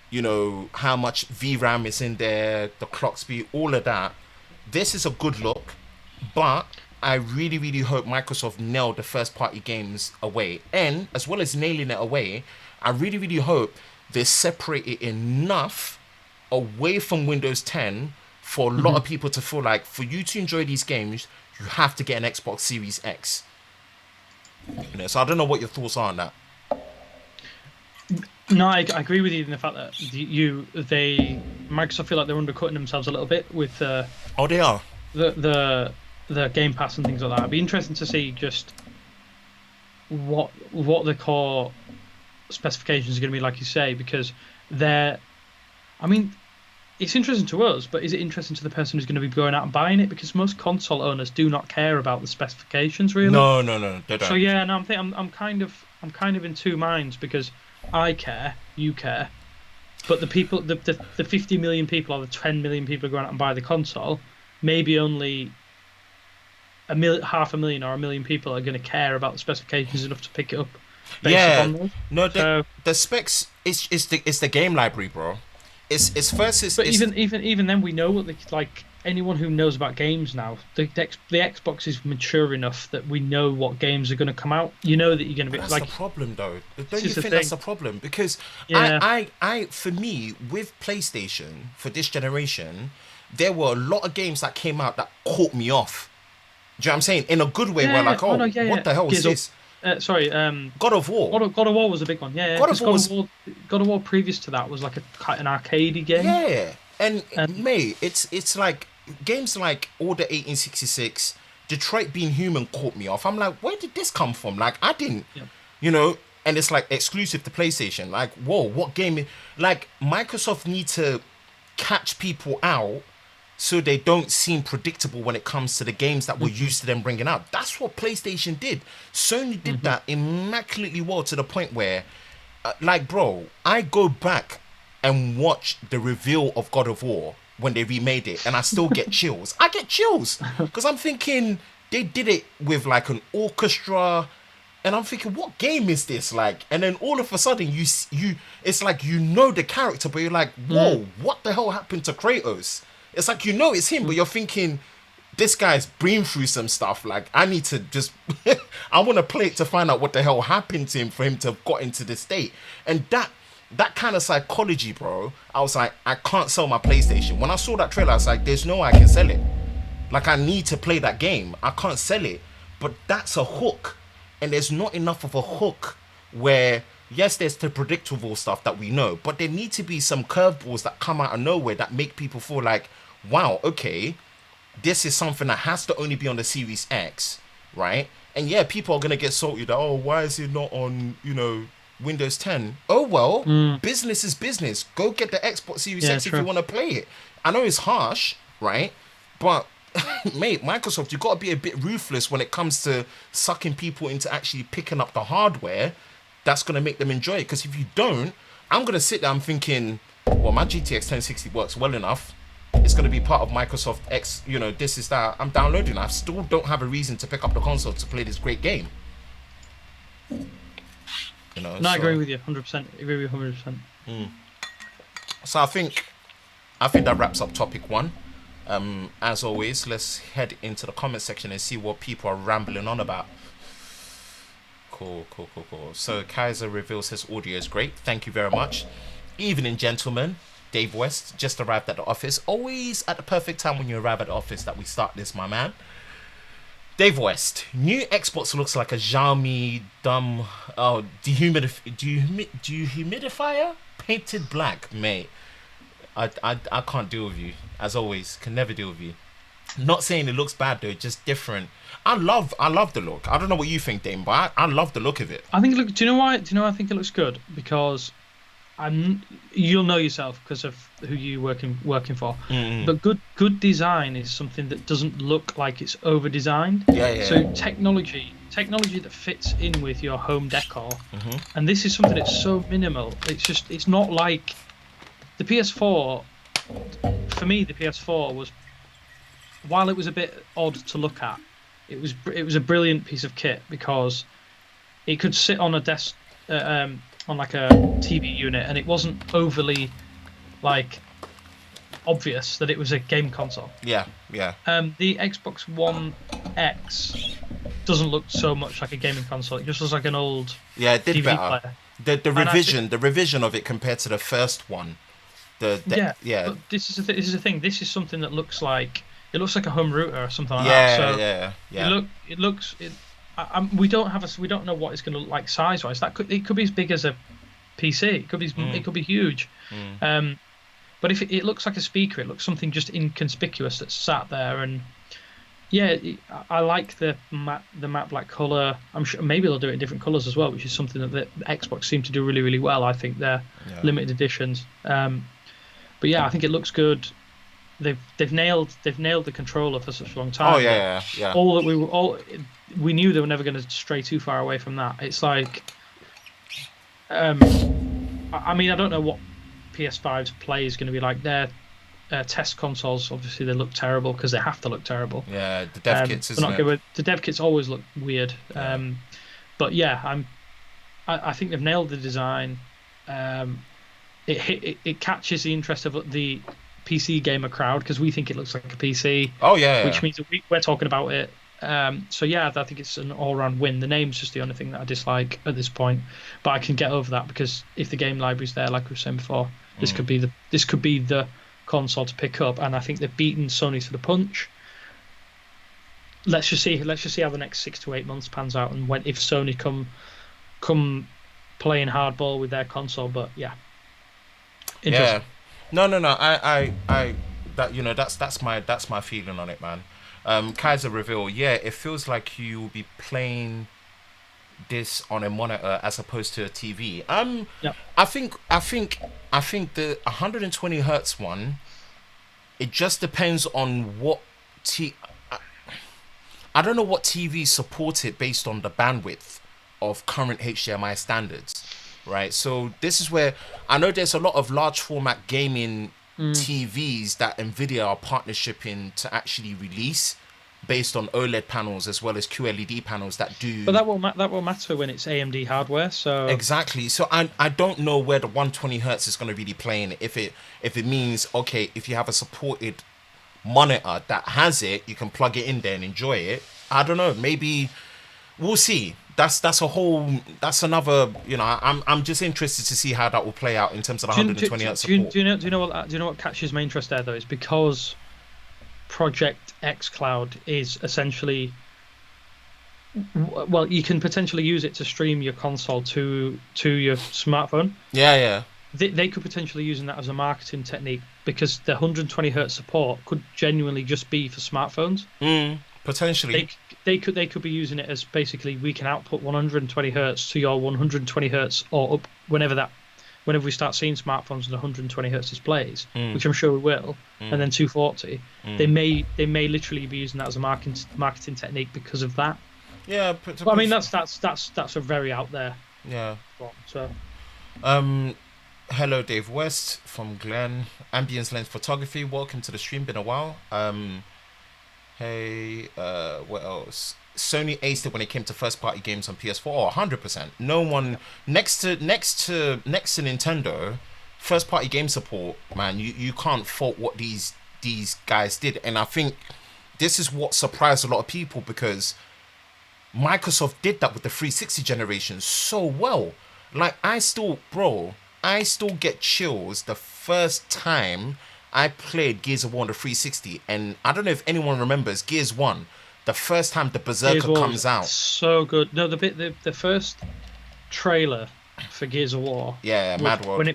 you know, how much VRAM is in there, the clock speed, all of that. This is a good look, but I really, really hope Microsoft nail the first party games away. And as well as nailing it away, I really, really hope they separate it enough away from Windows 10 for a lot of people to feel like, for you to enjoy these games, you have to get an Xbox Series X. You know, so I don't know what your thoughts are on that. No, I agree with you in the fact that Microsoft feel like they're undercutting themselves a little bit with Oh, they are. the Game Pass and things like that. It'd be interesting to see just what the core specifications are going to be, like you say, because I mean, it's interesting to us, but is it interesting to the person who's going to be going out and buying it? Because most console owners do not care about the specifications, really. No, they don't. So yeah, no, I'm kind of in two minds, because I care, you care, but the people, the 50 million people or the 10 million people who go out and buy the console, maybe only half a million or a million people are going to care about the specifications enough to pick it up. No, the specs it's the game library, bro. It's But even then, we know what like anyone who knows about games now, the Xbox is mature enough that we know what games are going to come out. You know that you're going to be that's like. the problem, though. Don't you think that's the problem? Because Yeah. I for me, with PlayStation for this generation, there were a lot of games that came out that caught me off. Do you know what I'm saying? In a good way, where like, what the hell is this? God of War. God of War was a big one. Yeah. God of War previous to that was like an arcadey game. Yeah, and mate, it's like games like Order 1866, Detroit Being Human caught me off. I'm like, where did this come from? Like, I didn't, you know. And it's like exclusive to PlayStation. Like, whoa, what game? Like, Microsoft need to catch people out so they don't seem predictable when it comes to the games that we're used to them bringing out. That's what PlayStation did. Sony did that immaculately well, to the point where, like, bro, I go back and watch the reveal of God of War when they remade it, and I still get chills. I get chills because I'm thinking they did it with like an orchestra, and I'm thinking, what game is this? Like, and then all of a sudden you it's like, you know, the character, but you're like, whoa, what the hell happened to Kratos? It's like, you know, it's him, but you're thinking, this guy's been through some stuff. Like, I need to just, I want to play it to find out what the hell happened to him for him to have got into this state. And that kind of psychology, bro, I was like, I can't sell my PlayStation. When I saw that trailer, I was like, there's no way I can sell it. Like, I need to play that game. I can't sell it. But that's a hook. And there's not enough of a hook where, yes, there's the predictable stuff that we know, but there need to be some curveballs that come out of nowhere that make people feel like, wow, okay, this is something that has to only be on the Series X, right? And yeah, people are going to get salty that, oh, why is it not on, you know, Windows 10? Oh, well, business is business. Go get the Xbox Series X if you want to play it. I know it's harsh, right? But, mate, Microsoft, you've got to be a bit ruthless when it comes to sucking people into actually picking up the hardware that's going to make them enjoy it. Because if you don't, I'm going to sit there, I'm thinking, well, my GTX 1060 works well enough. It's going to be part of Microsoft X, you know, this is that. I'm downloading. I still don't have a reason to pick up the console to play this great game. You know, no, I agree with you 100%. I agree with you 100%. So I think that wraps up topic 1. As always, let's head into the comment section and see what people are rambling on about. Cool. So Kaiser reveals his audio is great. Thank you very much. Evening, gentlemen. Dave West just arrived at the office. Always at the perfect time when you arrive at the office that we start this, my man. Dave West. New Xbox looks like a Xiaomi dumb dehumidifier painted black, mate. I can't deal with you. As always, can never deal with you. Not saying it looks bad though, just different. I love the look. I don't know what you think, Dame, but I love the look of it. I think do you know why? Do you know why I think it looks good? Because you'll know yourself because of who you're working for. But good design is something that doesn't look like it's over designed. Yeah. So technology that fits in with your home decor, and this is something that's so minimal. It's not like the PS4. For me, the PS4 was, while it was a bit odd to look at, it was a brilliant piece of kit because it could sit on a desk like a TV unit, and it wasn't overly like obvious that it was a game console. Yeah. The Xbox One X doesn't look so much like a gaming console. It just looks like an old it did DVD better. player. The revision of it compared to the first one. But this is the thing. This is something that looks like a home router or something like that. So we don't know what it's going to look like size wise. It could be as big as a PC. It could be huge. But if it looks like a speaker, it looks something just inconspicuous that's sat there. And I like the matte black color. I'm sure maybe they'll do it in different colors as well, which is something that the Xbox seem to do really, really well. I think they're limited editions. But I think it looks good. They've nailed the controller for such a long time. Oh yeah. We knew they were never going to stray too far away from that. It's like, I don't know what PS5's play is going to be like. Their test consoles, obviously, they look terrible because they have to look terrible. Yeah, the dev kits, isn't it? The dev kits always look weird. But I think they've nailed the design. It catches the interest of the PC gamer crowd because we think it looks like a PC. Oh yeah. Which means that we're talking about it. I think it's an all-round win. The name's just the only thing that I dislike at this point, but I can get over that because if the game library's there, like we were saying before, this could be the console to pick up, and I think they've beaten Sony to the punch. Let's just see how the next 6 to 8 months pans out, and if Sony come playing hardball with their console. But interesting. No. That's my feeling on it, man. Kaiser reveal, it feels like you will be playing this on a monitor as opposed to a TV. I think the 120 hertz one, it just depends on what I don't know what TV support it based on the bandwidth of current HDMI standards, right? So this is where I know there's a lot of large format gaming TVs that Nvidia are partnershiping to actually release based on OLED panels as well as QLED panels that do. But that will matter when it's AMD hardware. So exactly. So I don't know where the 120 hertz is going to really play in. If it means if you have a supported monitor that has it, you can plug it in there and enjoy it. I don't know. Maybe we'll see. That's another. I'm just interested to see how that will play out in terms of the 120 hertz support. Do you know what catches my interest there though? Is because Project xCloud is essentially, you can potentially use it to stream your console to your smartphone. Yeah. They could potentially using that as a marketing technique because the 120 hertz support could genuinely just be for smartphones. Potentially. They could be using it as basically we can output 120 hertz to your 120 hertz or up whenever we start seeing smartphones with 120 hertz displays, which I'm sure we will, and then 240. They may literally be using that as a marketing technique because of that. Yeah, but I mean that's a very out there. Yeah. One, so. Hello, Dave West from Glenn. Ambience Lens Photography. Welcome to the stream. Been a while. Hey, what else? Sony aced it when it came to first-party games on PS4. Oh, 100%. No one next to Nintendo, first-party game support, man. You can't fault what these guys did, and I think this is what surprised a lot of people because Microsoft did that with the 360 generation so well. Like I still get chills the first time I played Gears of War on the 360, and I don't know if anyone remembers Gears 1. The first time the Berserker comes out, so good. No, the first trailer for Gears of War, Mad World.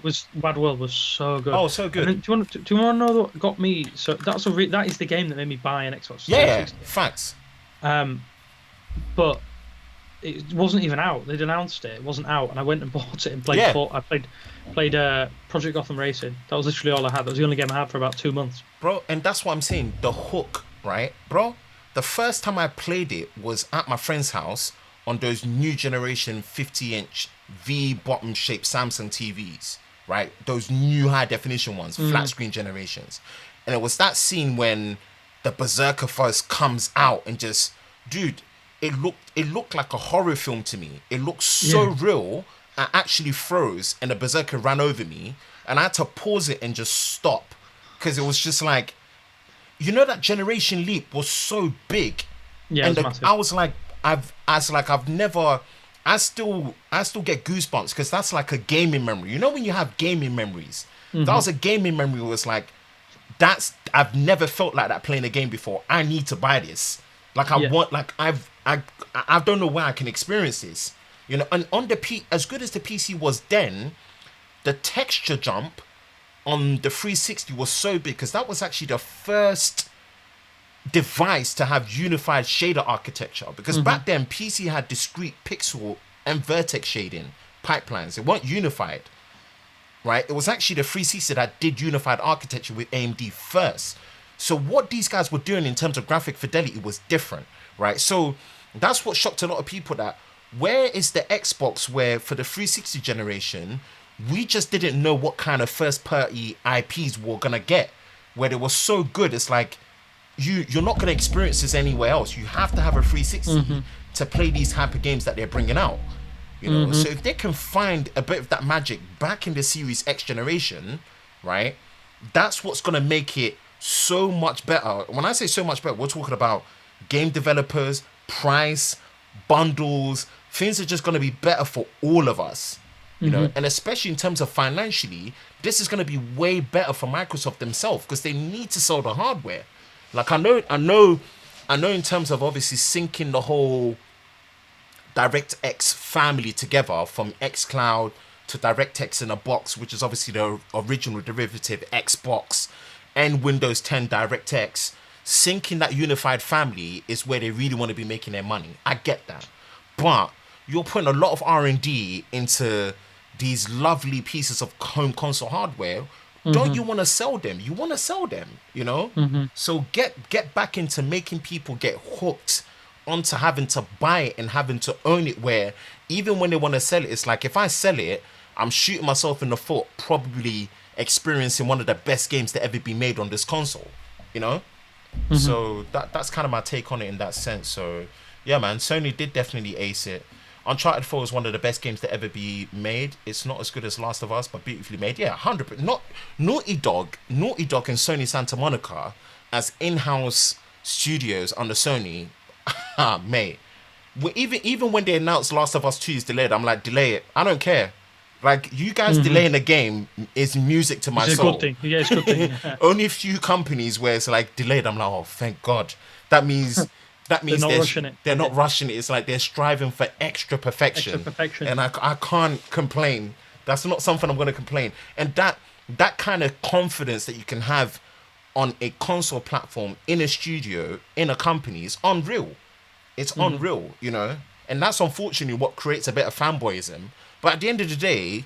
Mad World was so good. Oh, so good. And do you want to know what got me? So that is the game that made me buy an Xbox 360. Yeah, facts. But it wasn't even out. They'd announced it. It wasn't out, and I went and bought it and played. I played Project Gotham Racing. That was literally all I had. That was the only game I had for about 2 months. Bro, and that's what I'm saying. The hook, right, bro? The first time I played it was at my friend's house on those new generation 50-inch V-bottom shaped Samsung TVs, right? Those new high definition ones, flat screen generations. And it was that scene when the Berserker first comes out and just, dude, it looked like a horror film to me. It looked so real. I actually froze and the berserker ran over me, and I had to pause it and just stop because it was just like, you know, that generation leap was so big. Yeah, and it was massive. I was like, I've never. I still get goosebumps because that's like a gaming memory. You know when you have gaming memories, that was a gaming memory. Where it's like, I've never felt like that playing a game before. I need to buy this. Like I want, like I don't know where I can experience this. You know, and on the as good as the PC was then, the texture jump on the 360 was so big because that was actually the first device to have unified shader architecture, because back then PC had discrete pixel and vertex shading pipelines. They weren't unified, right? It was actually the 360 that did unified architecture with AMD first. So what these guys were doing in terms of graphic fidelity was different, right? So that's what shocked a lot of people, that where is the Xbox where for the 360 generation we just didn't know what kind of first party IPs we were gonna get, where they were so good. It's like, you're not going to experience this anywhere else. You have to have a 360 to play these type of games that they're bringing out. You know, so if they can find a bit of that magic back in the Series X generation, right, that's what's going to make it so much better. When I say so much better, we're talking about game developers, price, bundles. Things are just going to be better for all of us. You know, and especially in terms of financially, this is going to be way better for Microsoft themselves, because they need to sell the hardware. Like I know in terms of obviously syncing the whole DirectX family together, from xCloud to DirectX in a box, which is obviously the original derivative Xbox, and Windows 10 DirectX, syncing that unified family is where they really want to be making their money. I get that. But you're putting a lot of R&D into these lovely pieces of home console hardware. Don't you want to sell them? You want to sell them, you know? So get back into making people get hooked onto having to buy it and having to own it, where even when they want to sell it, it's like, if I sell it, I'm shooting myself in the foot, probably experiencing one of the best games to ever be made on this console, you know? So that's kind of my take on it in that sense. So yeah, man, Sony did definitely ace it. Uncharted 4 is one of the best games to ever be made. It's not as good as Last of Us, but beautifully made. Yeah, 100%. Not Naughty Dog and Sony Santa Monica as in-house studios under Sony. Mate, even when they announced Last of Us 2 is delayed, I'm like, delay it. I don't care. Like, you guys delaying the game is music to my soul. It's a good thing. Yeah, it's a good thing. Yeah. Only a few companies where it's like delayed, I'm like, oh, thank God. That means they're not rushing it. They're not rushing it. It's like they're striving for extra perfection. And I can't complain. That's not something I'm going to complain. And that kind of confidence that you can have on a console platform, in a studio, in a company, is unreal. It's unreal, you know? And that's unfortunately what creates a bit of fanboyism. But at the end of the day,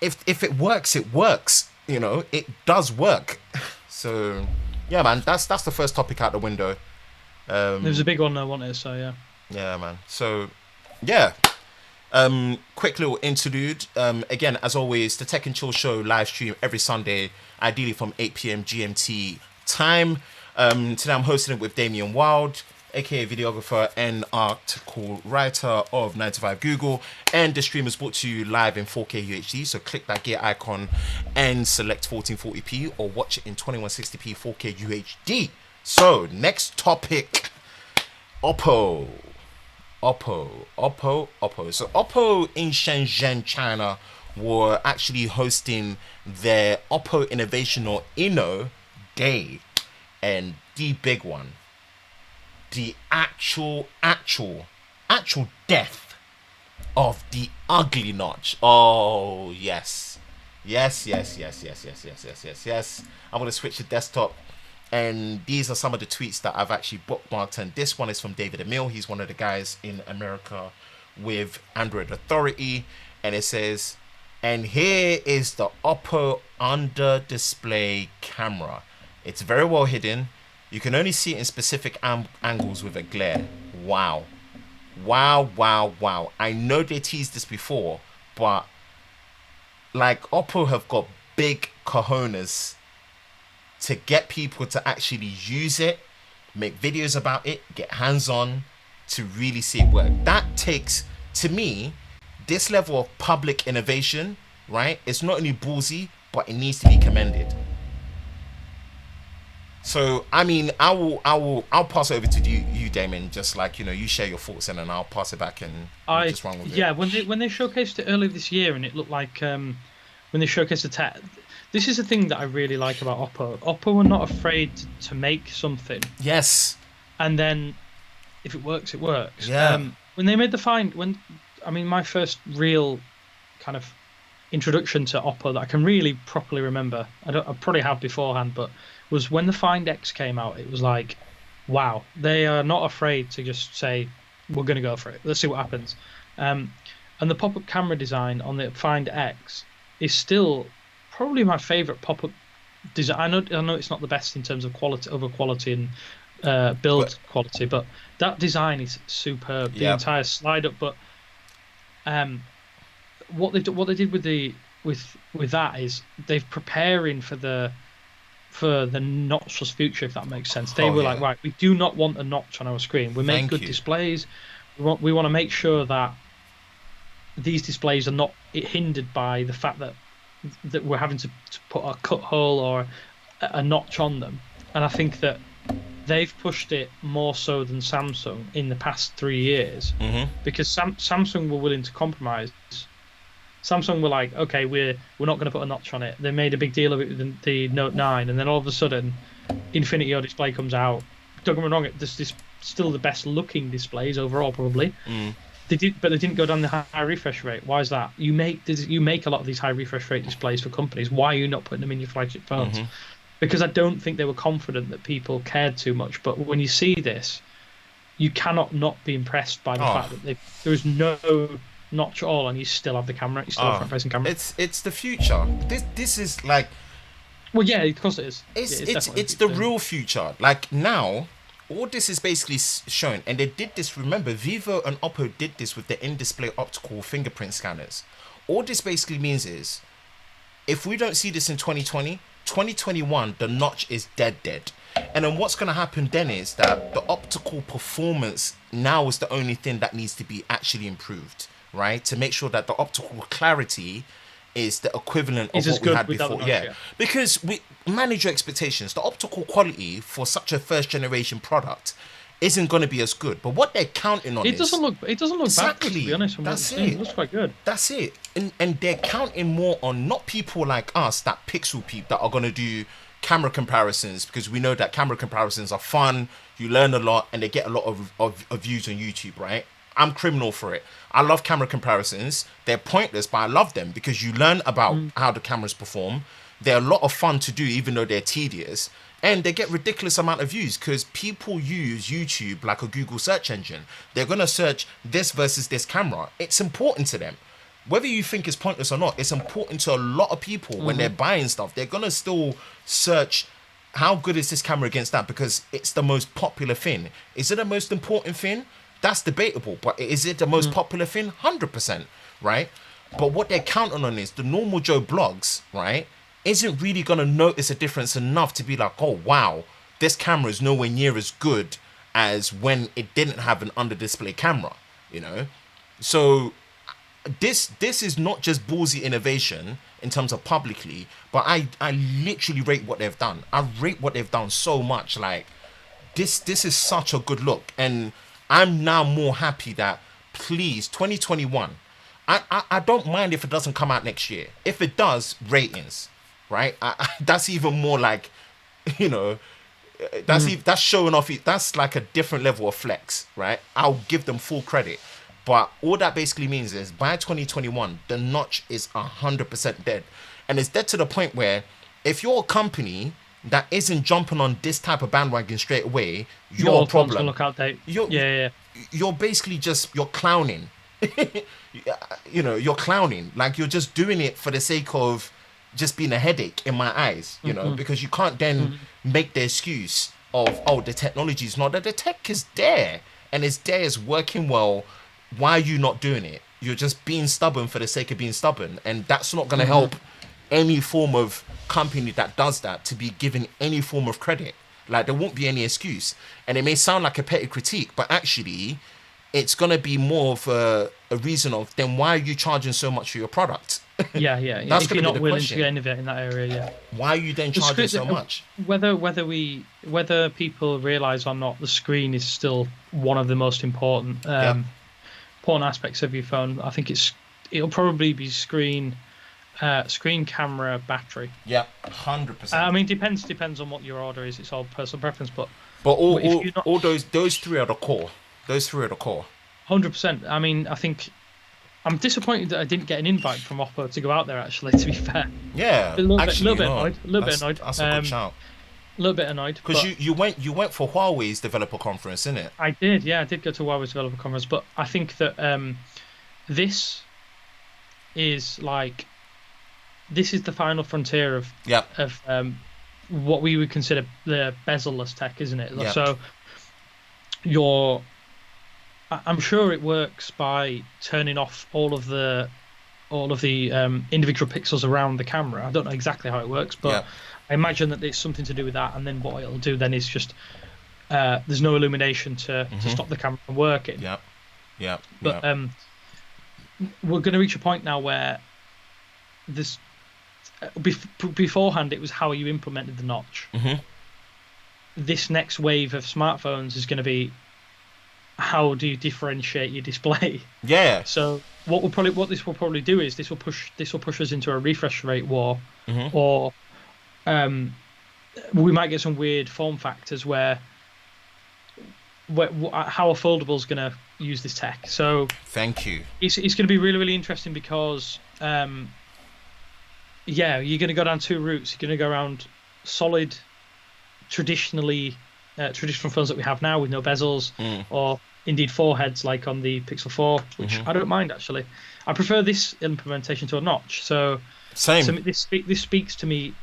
if it works, it works. You know, it does work. So, yeah, man, that's the first topic out the window. It was a big one, I wanted, so yeah. Yeah, man. So, yeah. Quick little interlude. Again, as always, the Tech and Chill Show live stream every Sunday, ideally from 8 p.m. GMT time. Today I'm hosting it with Damien Wild, aka videographer and article writer of 9 to 5 Google, and the stream is brought to you live in 4K UHD, so click that gear icon and select 1440p or watch it in 2160p 4K UHD. So next topic, Oppo. So Oppo in Shenzhen, China, were actually hosting their Oppo Innovation, or InnoDay, and the big one, the actual death of the ugly notch. Oh yes. I'm gonna switch to desktop, and these are some of the tweets that I've actually bookmarked. And this one is from David Emil. He's one of the guys in America with Android Authority, and it says, "And here is the Oppo under display camera. It's very well hidden. You can only see it in specific angles with a glare. Wow. I know they teased this before, but like, Oppo have got big cojones to get people to actually use it, make videos about it, get hands-on to really see it work. That takes, to me, this level of public innovation, right? It's not only ballsy, but it needs to be commended. So I mean, I'll pass it over to you, Damon. Just like, you share your thoughts, and then I'll pass it back, and we'll just run with it. Yeah, when they showcased it earlier this year, and it looked like when they showcased the tech. This is the thing that I really like about Oppo. Oppo were not afraid to make something. Yes. And then, if it works, it works. Yeah. When they made the Find, my first real kind of introduction to Oppo that I can really properly remember, I probably have beforehand, but was when the Find X came out. It was like, wow, they are not afraid to just say, we're going to go for it. Let's see what happens. And the pop-up camera design on the Find X is still probably my favorite pop-up design. I know it's not the best in terms of quality and build quality, but that design is superb. The entire slide up, but what they did with that is they're preparing for the notchless future, if that makes sense. They were like, right, we do not want a notch on our screen. We make good displays. We want to make sure that these displays are not hindered by the fact that we're having to put a cut hole or a notch on them. And I think that they've pushed it more so than Samsung in the past 3 years, because Samsung were willing to compromise. Samsung were like, okay, we're not going to put a notch on it. They made a big deal of it with the Note 9, and then all of a sudden, Infinity O display comes out. Don't get me wrong, this still the best looking displays overall, probably. They didn't go down the high refresh rate. Why is that? You make a lot of these high refresh rate displays for companies. Why are you not putting them in your flagship phones? Because I don't think they were confident that people cared too much. But when you see this, you cannot not be impressed by the fact that there is no notch at all, and you still have the camera. You still have front-facing camera. It's the future. This is like. Well, yeah, of course it is. It's the real future. Like now, all this is basically shown, and they did this. Remember, Vivo and Oppo did this with the in-display optical fingerprint scanners. All this basically means is, if we don't see this in 2020, 2021, the notch is dead. And then what's going to happen then is that the optical performance now is the only thing that needs to be actually improved, right? To make sure that the optical clarity is the equivalent of what we had before. Yeah, because we manage your expectations. The optical quality for such a first generation product isn't going to be as good. But what they're counting on it doesn't look exactly bad, to be honest. That's it. It looks quite good. That's it. And they're counting more on not people like us, that pixel peep, that are going to do camera comparisons, because we know that camera comparisons are fun, you learn a lot, and they get a lot of views on YouTube, right? I'm criminal for it. I love camera comparisons. They're pointless, but I love them because you learn about how the cameras perform. They're a lot of fun to do, even though they're tedious. And they get ridiculous amount of views because people use YouTube like a Google search engine. They're going to search this versus this camera. It's important to them. Whether you think it's pointless or not, it's important to a lot of people when they're buying stuff. They're going to still search, how good is this camera against that? Because it's the most popular thing. Is it the most important thing? That's debatable. But is it the most popular thing? 100%, right? But what they're counting on is the normal Joe blogs, right, isn't really going to notice a difference enough to be like, oh, wow, this camera is nowhere near as good as when it didn't have an under-display camera, you know? So this is not just ballsy innovation in terms of publicly, but I literally rate what they've done. I rate what they've done so much. Like, this is such a good look. And I'm now more happy that, please, 2021, I don't mind if it doesn't come out next year. If it does, ratings, right? That's even more like, you know, that's showing off. That's like a different level of flex, right? I'll give them full credit. But all that basically means is by 2021, the notch is 100% dead. And it's dead to the point where if you're a company that isn't jumping on this type of bandwagon straight away, you're a problem. Look outdated. You're basically you're clowning. You know, you're clowning. Like, you're just doing it for the sake of just being a headache in my eyes, you know, because you can't then make the excuse of, oh, the technology is not there. The tech is there, and it's there, it's working well. Why are you not doing it? You're just being stubborn for the sake of being stubborn, and that's not going to help any form of company that does that to be given any form of credit. Like, there won't be any excuse. And it may sound like a petty critique, but actually, it's gonna be more of a reason of then why are you charging so much for your product? Yeah. That's If gonna you're be not the willing question. to innovate in that area, yeah. Why are you then The charging screen, so much? whether people realise or not, the screen is still one of the most important Yep. important aspects of your phone. I think it'll probably be screen, camera, battery. Yep, 100%. I mean, depends on what your order is. It's all personal preference, but But if you're not all those three are the core. Those three are the core. 100%. I mean, I think I'm disappointed that I didn't get an invite from Oppo to go out there. Actually, to be fair, Yeah, a little actually, bit you know what? annoyed. A little bit annoyed. That's a good shout. A little bit annoyed Because but you went for Huawei's developer conference, isn't it? I did. Yeah, I did go to Huawei's developer conference, but I think that this is the final frontier of Yep. what we would consider the bezel-less tech, isn't it? Yep. So I'm sure it works by turning off all of the individual pixels around the camera. I don't know exactly how it works, but Yep. I imagine that it's something to do with that. And then what it'll do then is just there's no illumination to stop the camera from working. Yep. Yep. But we're going to reach a point now where this beforehand it was how you implemented the notch. Mhm. This next wave of smartphones is going to be how do you differentiate your display. Yeah. So what this will probably do is this will push us into a refresh rate war, Mhm. or we might get some weird form factors where how a foldable is going to use this tech. So Thank you. it's going to be really, really interesting because you're going to go down two routes. You're going to go around solid, traditional phones that we have now with no bezels, or indeed foreheads like on the Pixel 4, which I don't mind actually. I prefer this implementation to a notch. So Same. this speaks to me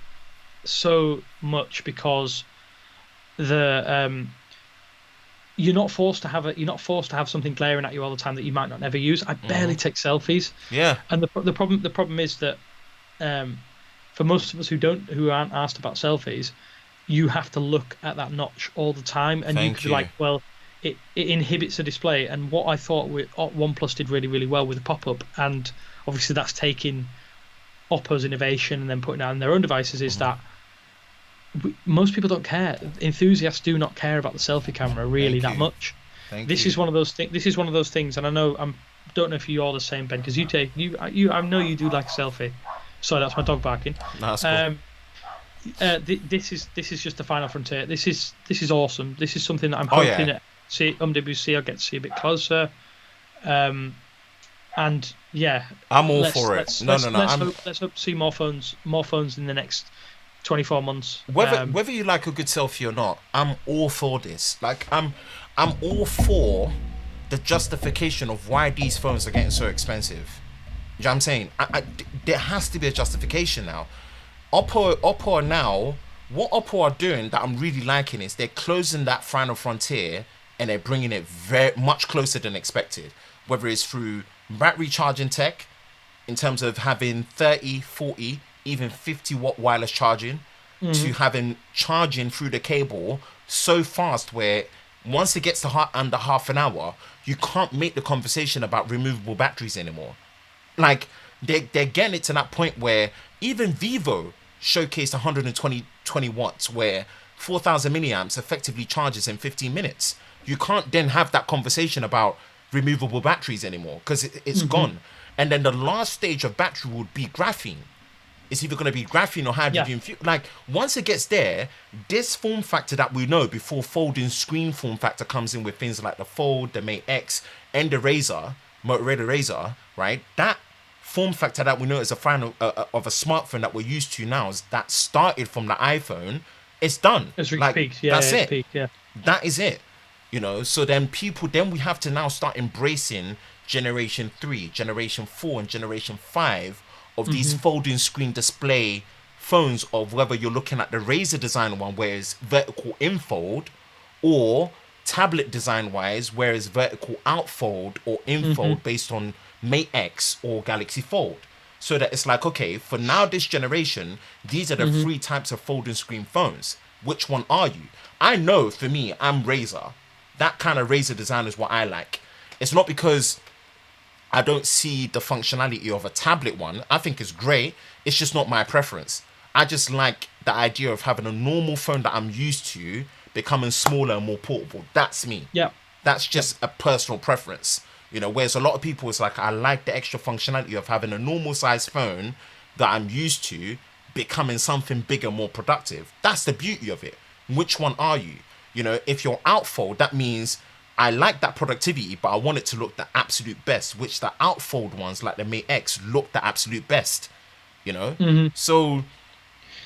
so much because you're not forced to have something glaring at you all the time that you might not never use. I barely take selfies. Yeah. And the problem is that for most of us who aren't asked about selfies, you have to look at that notch all the time, and you could be like, well, it inhibits the display. And what I thought OnePlus did really, really well with the pop-up, and obviously that's taking Oppo's innovation and then putting it on their own devices, is that most people don't care. Enthusiasts do not care about the selfie camera really that much. This is one of those things. This is one of those things, and I know don't know if you're the same, Ben, because I know you do like a selfie. Sorry, that's my dog barking. No, that's cool. This is just the final frontier. This is awesome. This is something that I'm hoping at MWC I'll get to see a bit closer. And yeah, I'm all for it. Let's hope to see more phones in the next 24 months. Whether you like a good selfie or not, I'm all for this. Like I'm all for the justification of why these phones are getting so expensive. You know what I'm saying? There has to be a justification now. Oppo now, what Oppo are doing that I'm really liking is they're closing that final frontier and they're bringing it very much closer than expected. Whether it's through battery charging tech, in terms of having 30, 40, even 50 watt wireless charging, to having charging through the cable so fast where once it gets to under half an hour, you can't make the conversation about removable batteries anymore. Like they're getting it to that point where even Vivo showcased 120 watts where 4,000 milliamps effectively charges in 15 minutes. You can't then have that conversation about removable batteries anymore because it's gone. And then the last stage of battery would be graphene. It's either going to be graphene or hydrogen. Like once it gets there, this form factor that we know before folding screen form factor comes in with things like the Fold, the Mate X, and the Motorola Razr, right? That form factor that we know is a final of a smartphone that we're used to now, that started from the iPhone, it's done. It's reached peaks. Yeah, that's it. Peak, yeah. That is it. You know, so then we have to now start embracing generation 3, generation 4, and generation 5 of these folding screen display phones, of whether you're looking at the Razer design one where it's vertical infold, or tablet design wise where it's vertical outfold or infold based on Mate X or Galaxy Fold. So that it's like, okay, for now this generation, these are the 3 types of folding screen phones. Which one are you? I know for me, I'm Razer. That kind of Razer design is what I like. It's not because I don't see the functionality of a tablet one. I think it's great. It's just not my preference. I just like the idea of having a normal phone that I'm used to becoming smaller and more portable. That's me. Yeah. That's just a personal preference. You know, whereas a lot of people, it's like, I like the extra functionality of having a normal size phone that I'm used to becoming something bigger, more productive. That's the beauty of it. Which one are you? You know, if you're outfold, that means I like that productivity, but I want it to look the absolute best, which the outfold ones like the Mate X look the absolute best, you know? So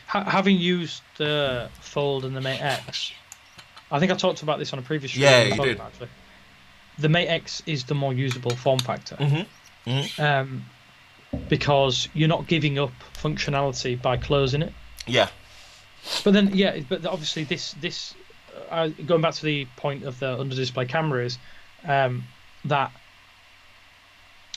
having used the Fold and the Mate X, I think I talked about this on a previous stream. Yeah, you did. Actually. The Mate X is the more usable form factor. Because you're not giving up functionality by closing it. Yeah. But then, but obviously this going back to the point of the under-display cameras, that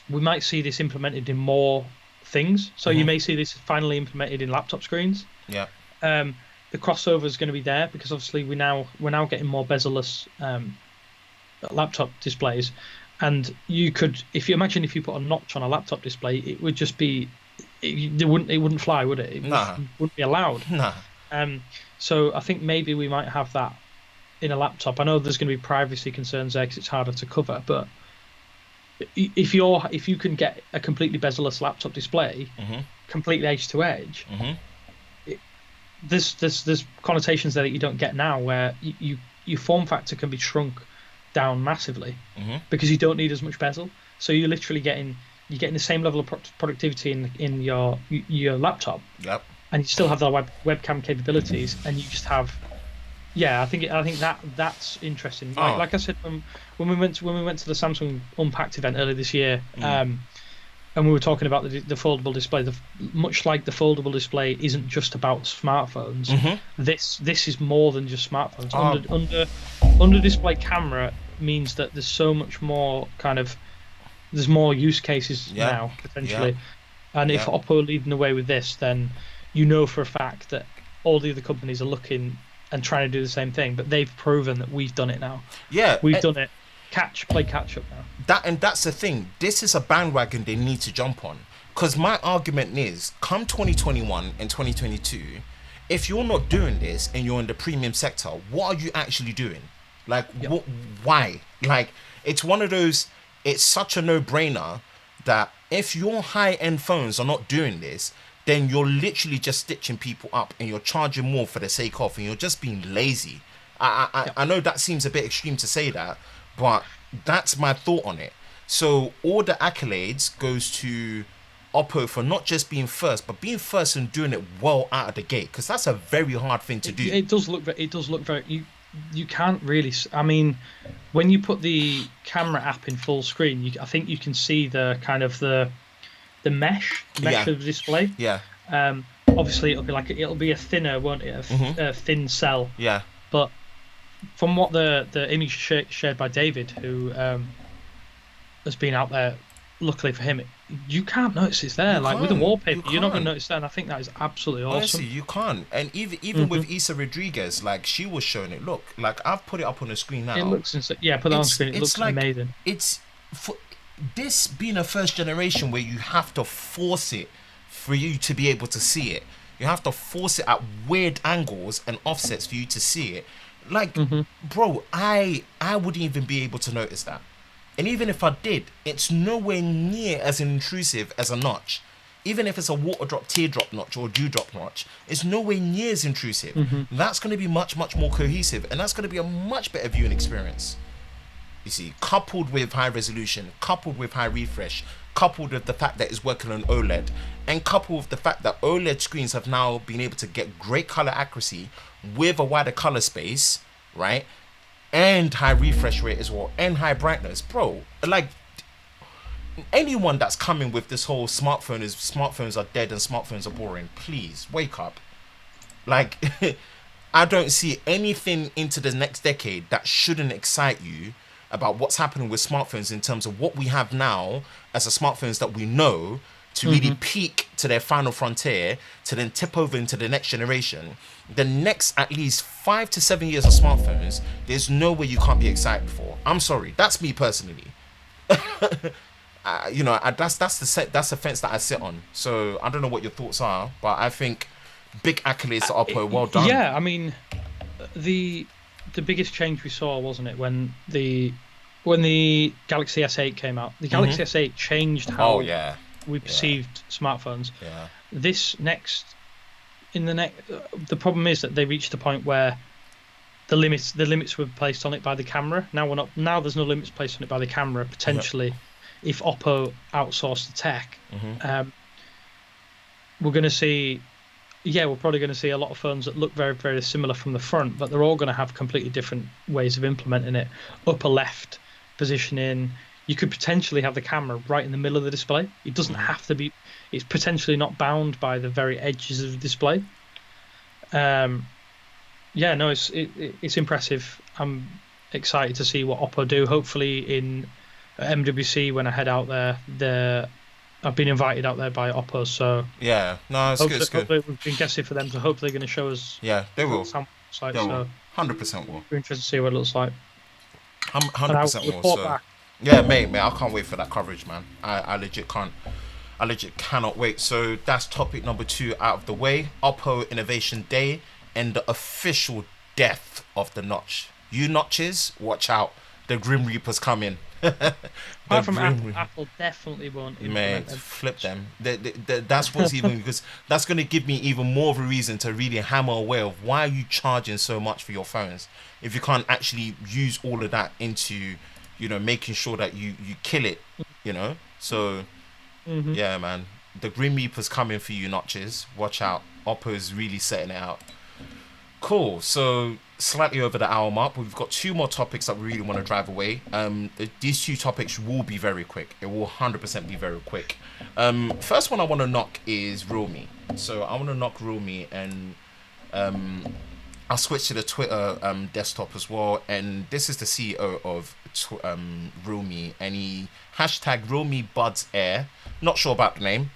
we might see this implemented in more things. So you may see this finally implemented in laptop screens. Yeah. The crossover is going to be there because obviously we're now getting more bezel-less laptop displays, and you could, if you put a notch on a laptop display, it would just be, it wouldn't fly, would it? It wouldn't be allowed. Nah. So I think maybe we might have that in a laptop. I know there's going to be privacy concerns there because it's harder to cover, but if you can get a completely bezel-less laptop display, completely edge to edge, there's connotations there that you don't get now, where your form factor can be shrunk down massively because you don't need as much bezel. So you're literally getting the same level of productivity in your laptop. Yep. And you still have the webcam capabilities, and you just have, I think that's interesting. Like I said, when we went to the Samsung Unpacked event earlier this year, and we were talking about the foldable display. Much like the foldable display isn't just about smartphones. This is more than just smartphones. Under display camera means that there's so much more there's more use cases now potentially. And if Oppo are leading the way with this, then you know for a fact that all the other companies are looking and trying to do the same thing. But they've proven that we've done it now. Yeah, we've done it. Play catch up now. That's the thing. This is a bandwagon they need to jump on. Because my argument is, come 2021 and 2022, if you're not doing this and you're in the premium sector, what are you actually doing? Like, why? Like, it's one of those. It's such a no-brainer that if your high-end phones are not doing this, then you're literally just stitching people up and you're charging more for the sake of, and you're just being lazy. I know that seems a bit extreme to say that, but that's my thought on it. So all the accolades goes to Oppo for not just being first, but being first and doing it well out of the gate, because that's a very hard thing to do. It does look very. You can't really. I mean, when you put the camera app in full screen, I think you can see the kind of the mesh of the display. Yeah. Obviously, it'll be a thinner, won't it? A thin cell. Yeah. But from what the image shared by David, who has been out there, luckily for him, you can't notice it's there. With the wallpaper, you're not going to notice that. And I think that is absolutely awesome. Honestly, you can't. And even with Isa Rodriguez, she was showing it. Look, I've put it up on the screen now. It looks insane. Yeah, put it on screen. It looks amazing. It's for this being a first generation where you have to force it for you to be able to see it. You have to force it at weird angles and offsets for you to see it. Bro, I wouldn't even be able to notice that. And even if I did, it's nowhere near as intrusive as a notch. Even if it's a water drop, teardrop notch or dewdrop notch, it's nowhere near as intrusive. That's going to be much, much more cohesive, and that's going to be a much better viewing experience. You see, coupled with high resolution, coupled with high refresh, coupled with the fact that it's working on OLED, and coupled with the fact that OLED screens have now been able to get great color accuracy with a wider color space, right? And high refresh rate as well, and high brightness. Bro, anyone that's coming with this whole smartphones are dead and smartphones are boring, please wake up. I don't see anything into the next decade that shouldn't excite you about what's happening with smartphones in terms of what we have now as the smartphones that we know to really peak to their final frontier, to then tip over into the next generation. The next at least 5 to 7 years of smartphones, there's no way you can't be excited for. I'm sorry, that's me personally. that's the fence that I sit on. So I don't know what your thoughts are, but I think big accolades to Oppo. Well done. Yeah, I mean, the biggest change we saw, wasn't it, when the Galaxy S8 came out? The Galaxy S8 changed how we perceived smartphones. Yeah. The problem is that they reached a point where the limits were placed on it by the camera. Now there's no limits placed on it by the camera. Potentially, if Oppo outsourced the tech, we're going to see. Yeah, we're probably going to see a lot of phones that look very, very similar from the front, but they're all going to have completely different ways of implementing it. Upper left positioning. You could potentially have the camera right in the middle of the display. It doesn't have to be. It's potentially not bound by the very edges of the display. It's impressive. I'm excited to see what Oppo do. Hopefully in MWC when I head out there, I've been invited out there by Oppo, so yeah, no, it's good. Hopefully we've been guessing for them, so hopefully they're going to show us. Yeah, they will. Like, they will. 100% will. We're interested to see what it looks like. 100% will. So, yeah, mate, I can't wait for that coverage, man. I legit can't. I legit cannot wait. So that's topic number 2 out of the way. Oppo Innovation Day and the official death of the notch. You notches, watch out. The Grim Reaper's coming. Apart from Apple definitely won't implement Mate, flip them. That's what's even, because that's going to give me even more of a reason to really hammer away of why are you charging so much for your phones if you can't actually use all of that into, making sure that you kill it, So, yeah, man. The Grim Reaper's coming for you, notches. Watch out. Oppo's really setting it out. Cool. So, slightly over the hour mark, we've got 2 more topics that we really want to drive away. These 2 topics will be very quick. It will 100% be very quick. First one I want to knock is Realme. So I want to knock Realme, and I'll switch to the Twitter desktop as well. And this is the CEO of Realme, and he hashtag Realme Buds Air. Not sure about the name,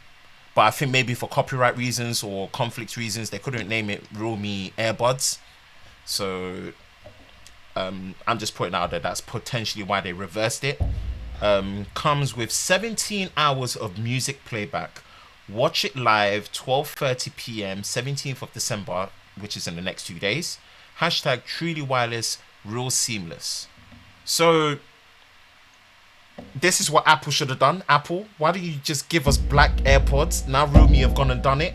but I think maybe for copyright reasons or conflict reasons, they couldn't name it Realme AirBuds. So I'm just putting out there that's potentially why they reversed it. Comes with 17 hours of music playback. Watch it live 12:30 p.m. 17th of December, which is in the next 2 days. Hashtag truly wireless, real seamless. So this is what Apple should have done. Apple, why don't you just give us black AirPods? Now Realme have gone and done it.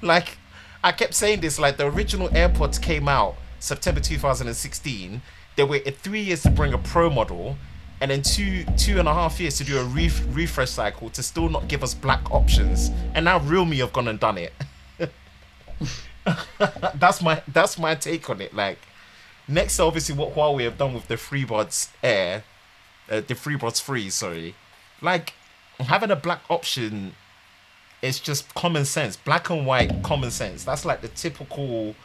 Like, I kept saying this, like the original AirPods came out September 2016. They waited 3 years to bring a Pro model, and then two and a half years to do a refresh cycle to still not give us black options. And now Realme have gone and done it. That's my take on it. Like, next, obviously, what Huawei have done with the FreeBuds Air, the FreeBuds Free, sorry. Like, having a black option, it's just common sense, black and white common sense. That's like the typical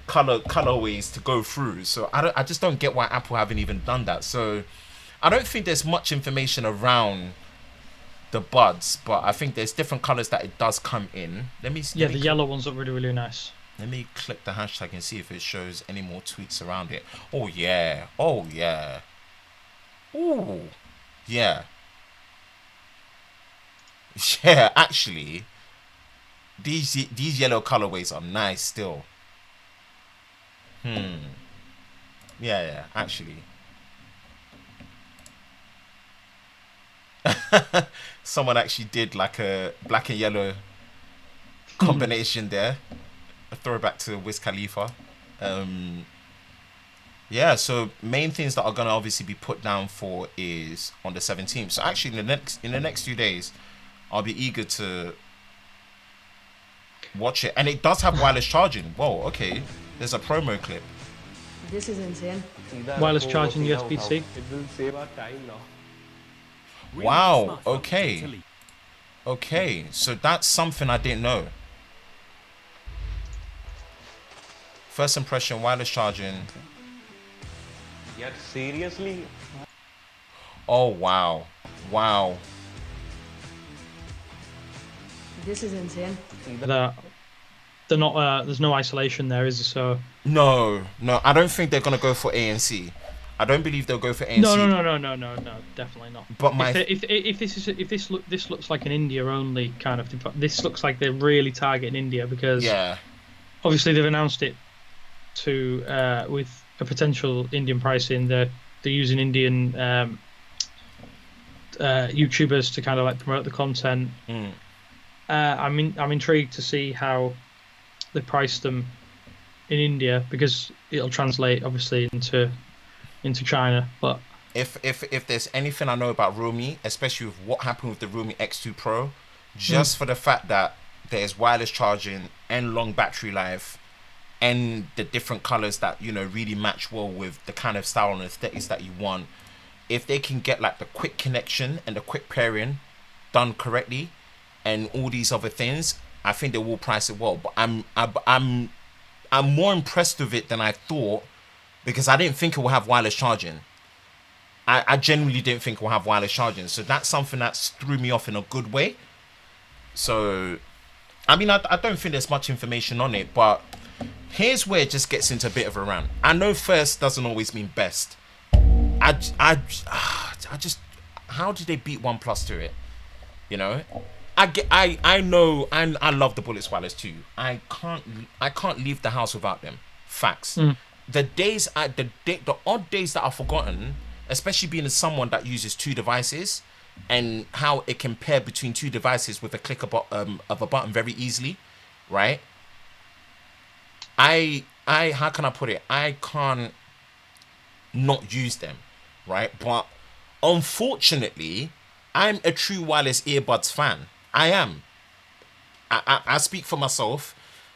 colorways to go through. So I just don't get why Apple haven't even done that. So I don't think there's much information around the buds, but I think there's different colors that it does come in. Let me the yellow ones look really, really nice. Let me click the hashtag and see if it shows any more tweets around it. Oh yeah. Oh yeah. Ooh. Yeah. Yeah, actually, these yellow colorways are nice still. Yeah, actually. Someone actually did like a black and yellow combination there. A throwback to Wiz Khalifa. Yeah, so main things that are gonna obviously be put down for is on the 17th. So actually in the next few days, I'll be eager to watch it. And it does have wireless charging. Whoa, okay. There's a promo clip. This is insane. Wireless charging USB-C. It will save our time now. Wow, okay. Okay, so that's something I didn't know. First impression, wireless charging. Yeah, seriously? Oh, wow. Wow. This is insane. They're not. There's no isolation there, is there? So No, I don't think they're gonna go for ANC. I don't believe they'll go for ANC. No, definitely not. But this looks like an India only kind of. This looks like they're really targeting India because obviously they've announced it to with a potential Indian pricing. They're using Indian YouTubers to kind of like promote the content. I'm intrigued to see how they price them in India because it'll translate obviously into China. But if there's anything I know about Realme, especially with what happened with the Realme X2 Pro, just for the fact that there's wireless charging and long battery life and the different colors that, you know, really match well with the kind of style and aesthetics that you want, if they can get like the quick connection and the quick pairing done correctly and all these other things, I think they will price it well. But I'm more impressed with it than I thought, because I didn't think it will have wireless charging. I genuinely didn't think it will have wireless charging. So that's something that threw me off in a good way. So, I mean, I don't think there's much information on it, but here's where it just gets into a bit of a rant. I know first doesn't always mean best. I just, how did they beat OnePlus to it? You know, I know, and I love the Bullets Wireless too. I can't leave the house without them. Facts. The odd days that I've forgotten, especially being someone that uses two devices, and how it can pair between two devices with a click of a button very easily, right? How can I put it? I can't not use them, right? But unfortunately, I'm a true wireless earbuds fan. I am. I speak for myself.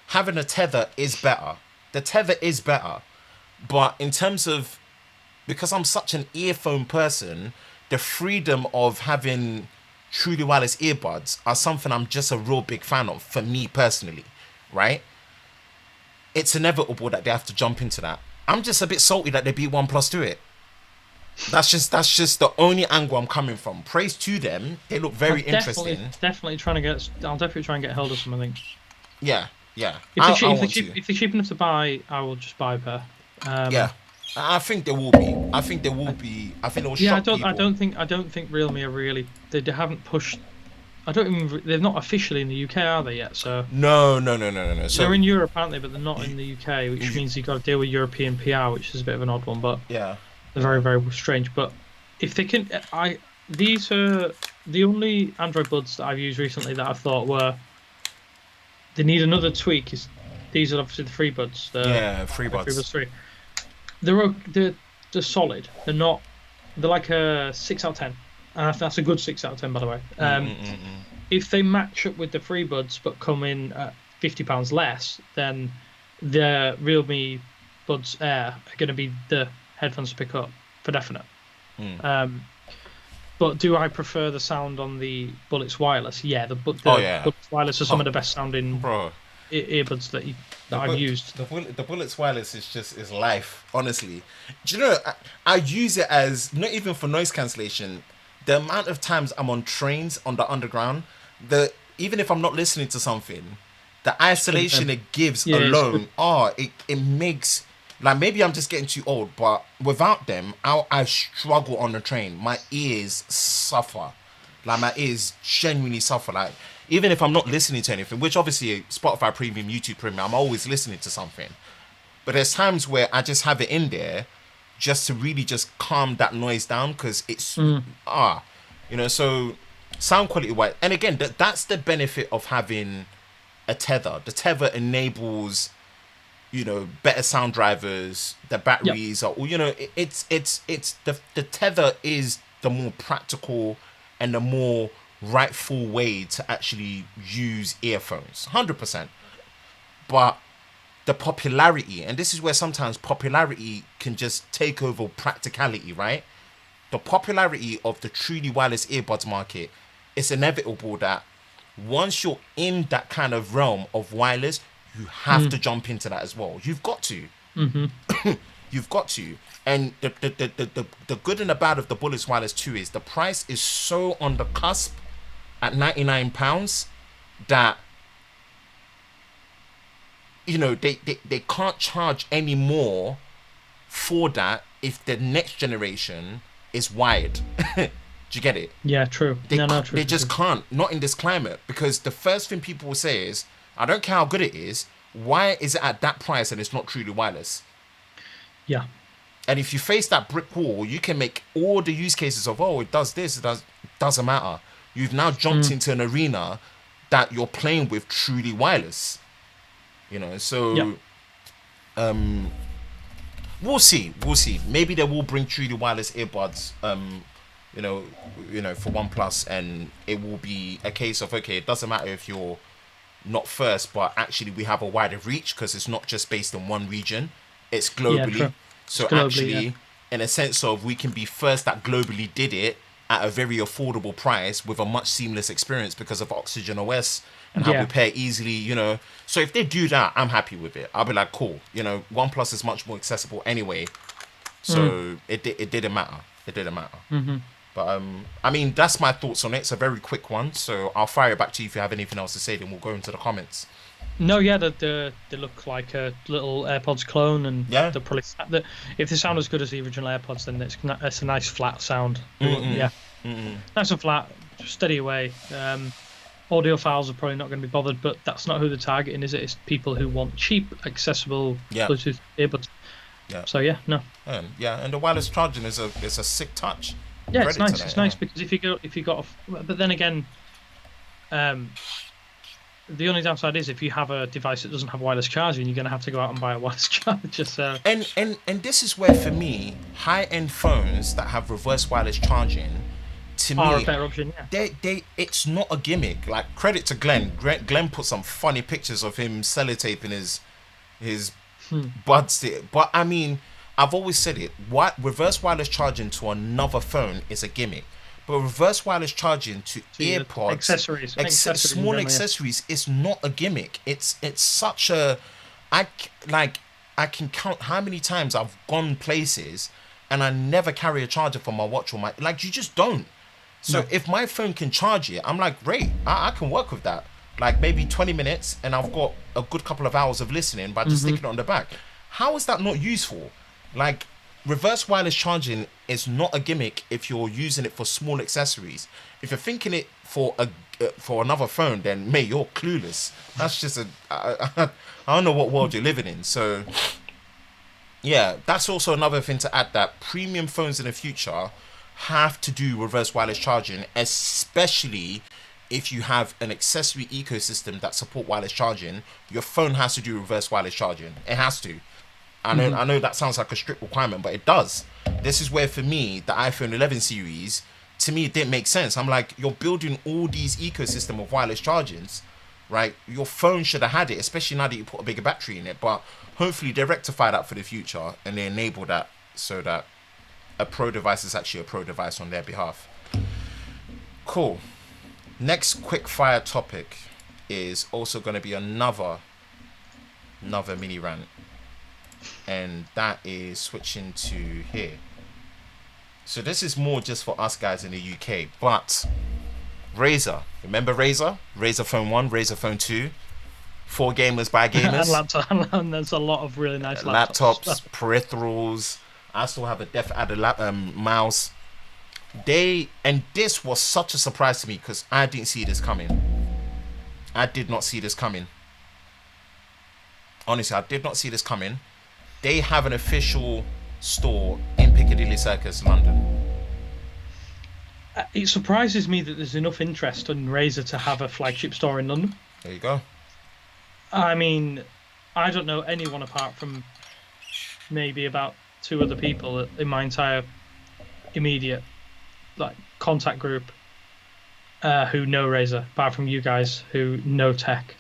Having a tether is better. The tether is better. But in terms of, because I'm such an earphone person, the freedom of having truly wireless earbuds are something I'm just a real big fan of, for me personally, right? It's inevitable that they have to jump into that. I'm just a bit salty that they beat OnePlus to it. That's just the only angle I'm coming from. Praise to them. They look very interesting. Definitely trying to get. I'll definitely try and get hold of some, I think. Yeah. If they're cheap enough to buy, I will just buy a pair. Yeah. I think there will be. I think they will shock people. I don't think Realme are really. They haven't pushed. They're not officially in the UK, are they yet? So no. So they're in Europe, aren't they? But they're not in the UK, which means you've got to deal with European PR, which is a bit of an odd one. But yeah, they're very, very strange. But if they can, these are the only Android buds that I've used recently that I thought were. They need another tweak. These are obviously the free buds. Free buds. 3. They're solid. They're not. They're like a 6 out of 10. And that's a good 6 out of 10, by the way. If they match up with the free buds but come in at £50 less, then the Realme Buds Air are going to be the headphones to pick up for definite. But do I prefer the sound on the Bullets Wireless? Yeah, the Bullets Wireless are some of the best sounding earbuds that I've used. The Bullets Wireless is life, honestly. Do you know, I use it as, not even for noise cancellation, the amount of times I'm on trains on the underground, even if I'm not listening to something, the isolation it gives alone, it makes, like, maybe I'm just getting too old, but without them, I struggle on the train. My ears suffer. Like, my ears genuinely suffer. Like, even if I'm not listening to anything, which obviously Spotify Premium, YouTube Premium, I'm always listening to something. But there's times where I just have it in there just to really just calm that noise down, because it's, so sound quality wise. And again, that's the benefit of having a tether. The tether enables, better sound drivers. The batteries are, it's the tether is the more practical and the more rightful way to actually use earphones, 100%. But the popularity, and this is where sometimes popularity can just take over practicality, right? The popularity of the truly wireless earbuds market, it's inevitable that once you're in that kind of realm of wireless, you have to jump into that as well. You've got to. You've got to. And the good and the bad of the Bullets Wireless 2 is the price is so on the cusp at £99 that they can't charge any more for that if the next generation is wired. Do you get it? Yeah, true. They just can't, not in this climate, because the first thing people will say is, I don't care how good it is, why is it at that price and it's not truly wireless? Yeah. And if you face that brick wall, you can make all the use cases of, oh, it does this, doesn't matter. You've now jumped into an arena that you're playing with truly wireless. You know, so we'll see. Maybe they will bring truly wireless earbuds, you know, for OnePlus, and it will be a case of, okay, it doesn't matter if you're not first, but actually we have a wider reach because it's not just based on one region, it's globally. Yeah, so globally, actually, in a sense of, we can be first that globally did it at a very affordable price with a much seamless experience because of Oxygen OS and how we pair easily, you know. So if they do that, I'm happy with it. I'll be like, cool. You know, OnePlus is much more accessible anyway. So it didn't matter. It didn't matter. But I mean, that's my thoughts on it. It's a very quick one, so I'll fire it back to you if you have anything else to say. Then we'll go into the comments. No, yeah, they look like a little AirPods clone, and they're probably if they sound as good as the original AirPods, then it's a nice flat sound. Nice and flat, steady away. Audiophiles are probably not going to be bothered, but that's not who they're targeting, is it? It's people who want cheap, accessible Bluetooth earbuds. Yeah. So yeah, no. And the wireless charging is a sick touch. Yeah, it's nice. It's nice because if you got, but then again, the only downside is if you have a device that doesn't have wireless charging, you're going to have to go out and buy a wireless charger. So and this is where, for me, high-end phones that have reverse wireless charging, to are me, a better option. Yeah. It's not a gimmick. Like, credit to Glenn. Glenn put some funny pictures of him sellotaping his buds. But I mean, I've always said it. Reverse wireless charging to another phone is a gimmick. But reverse wireless charging to AirPods, accessories, small accessories, is not a gimmick. It's such a, I can count how many times I've gone places and I never carry a charger for my watch or my, like, you just don't. So if my phone can charge it, I'm like, great, I can work with that. Like maybe 20 minutes and I've got a good couple of hours of listening by just sticking it on the back. How is that not useful? Like, reverse wireless charging is not a gimmick if you're using it for small accessories. If you're thinking it for another phone, then mate, you're clueless. That's just I don't know what world you're living in. So yeah, that's also another thing to add, that premium phones in the future have to do reverse wireless charging, especially if you have an accessory ecosystem that support wireless charging. Your phone has to do reverse wireless charging. It has to. I know that sounds like a strict requirement, but it does. This is where, for me, the iPhone 11 series, to me, it didn't make sense. I'm like, you're building all these ecosystem of wireless chargings, right? Your phone should have had it, especially now that you put a bigger battery in it. But hopefully they rectify that for the future and they enable that so that a Pro device is actually a Pro device on their behalf. Cool. Next quick fire topic is also going to be another mini rant. And that is switching to here. So this is more just for us guys in the UK, but Razer, remember Razer Phone 1, Razer Phone 2, for gamers by gamers, and there's a lot of really nice laptops, peripherals. I still have a mouse. This was such a surprise to me because I didn't see this coming. I did not see this coming. Honestly, I did not see this coming. They have an official store in Piccadilly Circus, London. It surprises me that there's enough interest in Razer to have a flagship store in London. There you go. I mean, I don't know anyone apart from maybe about 2 other people in my entire immediate contact group who know Razer, apart from you guys who know tech.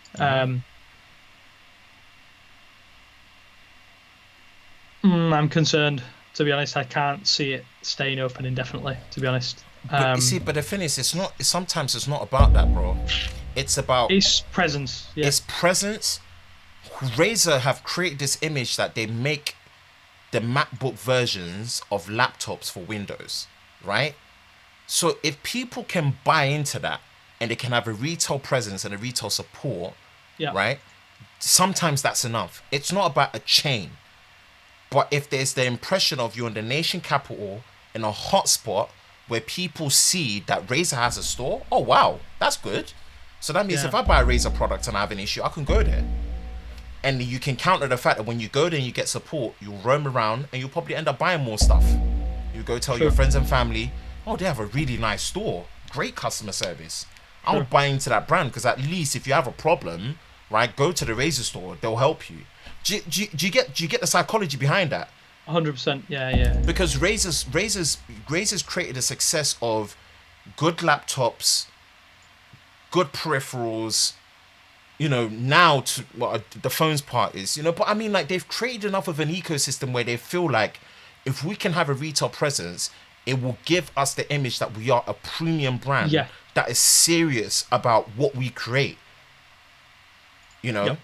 I'm concerned, to be honest. I can't see it staying open indefinitely, to be honest. But you see, but the thing is, sometimes it's not about that, bro. It's about its presence. Yeah. Its presence. Razer have created this image that they make the MacBook versions of laptops for Windows, right? So if people can buy into that and they can have a retail presence and a retail support, right? Sometimes that's enough. It's not about a chain. But if there's the impression of you're in the nation capital in a hotspot where people see that Razer has a store, oh wow, that's good. So that means if I buy a Razer product and I have an issue, I can go there. And you can counter the fact that when you go there and you get support, you'll roam around and you'll probably end up buying more stuff. You go tell your friends and family, oh, they have a really nice store, great customer service. I'll buy into that brand because at least if you have a problem, right, go to the Razer store, they'll help you. Do you get the psychology behind that? 100%, yeah. Because Razer's created a success of good laptops, good peripherals, you know, now to what the phones part is, you know, but I mean, like, they've created enough of an ecosystem where they feel like if we can have a retail presence, it will give us the image that we are a premium brand that is serious about what we create, you know. Yep.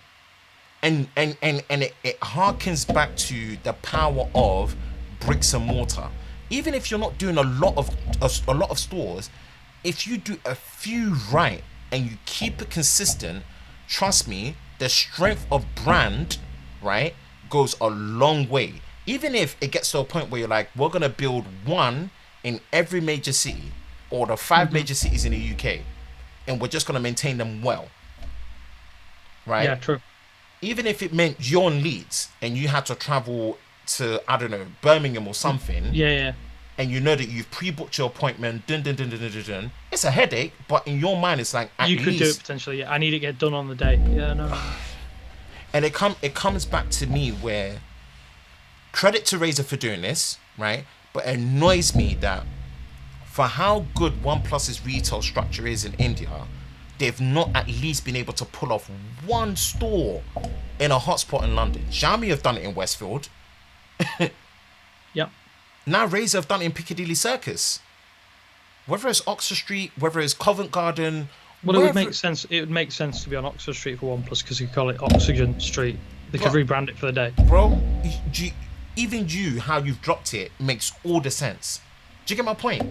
And it harkens back to the power of bricks and mortar. Even if you're not doing a lot of stores, if you do a few right and you keep it consistent, trust me, the strength of brand, right, goes a long way. Even if it gets to a point where you're like, we're gonna build one in every major city or the 5 major cities in the UK, and we're just gonna maintain them well, right? Yeah, true. Even if it meant you're in Leeds and you had to travel to, I don't know, Birmingham or something. Yeah. And you know that you've pre-booked your appointment. Dun. It's a headache, but in your mind, it's like you could do it potentially. Yeah, I need to get done on the day. Yeah, no. And it comes back to me where credit to Razer for doing this, right? But it annoys me that for how good OnePlus's retail structure is in India, they've not at least been able to pull off one store in a hotspot in London. Xiaomi have done it in Westfield. Yep. Now Razer have done it in Piccadilly Circus. Whether it's Oxford Street, whether it's Covent Garden. Well, it would make sense. It would make sense to be on Oxford Street for OnePlus because you call it Oxygen Street. They could rebrand it for the day. Bro, even how you've dropped it makes all the sense. Do you get my point?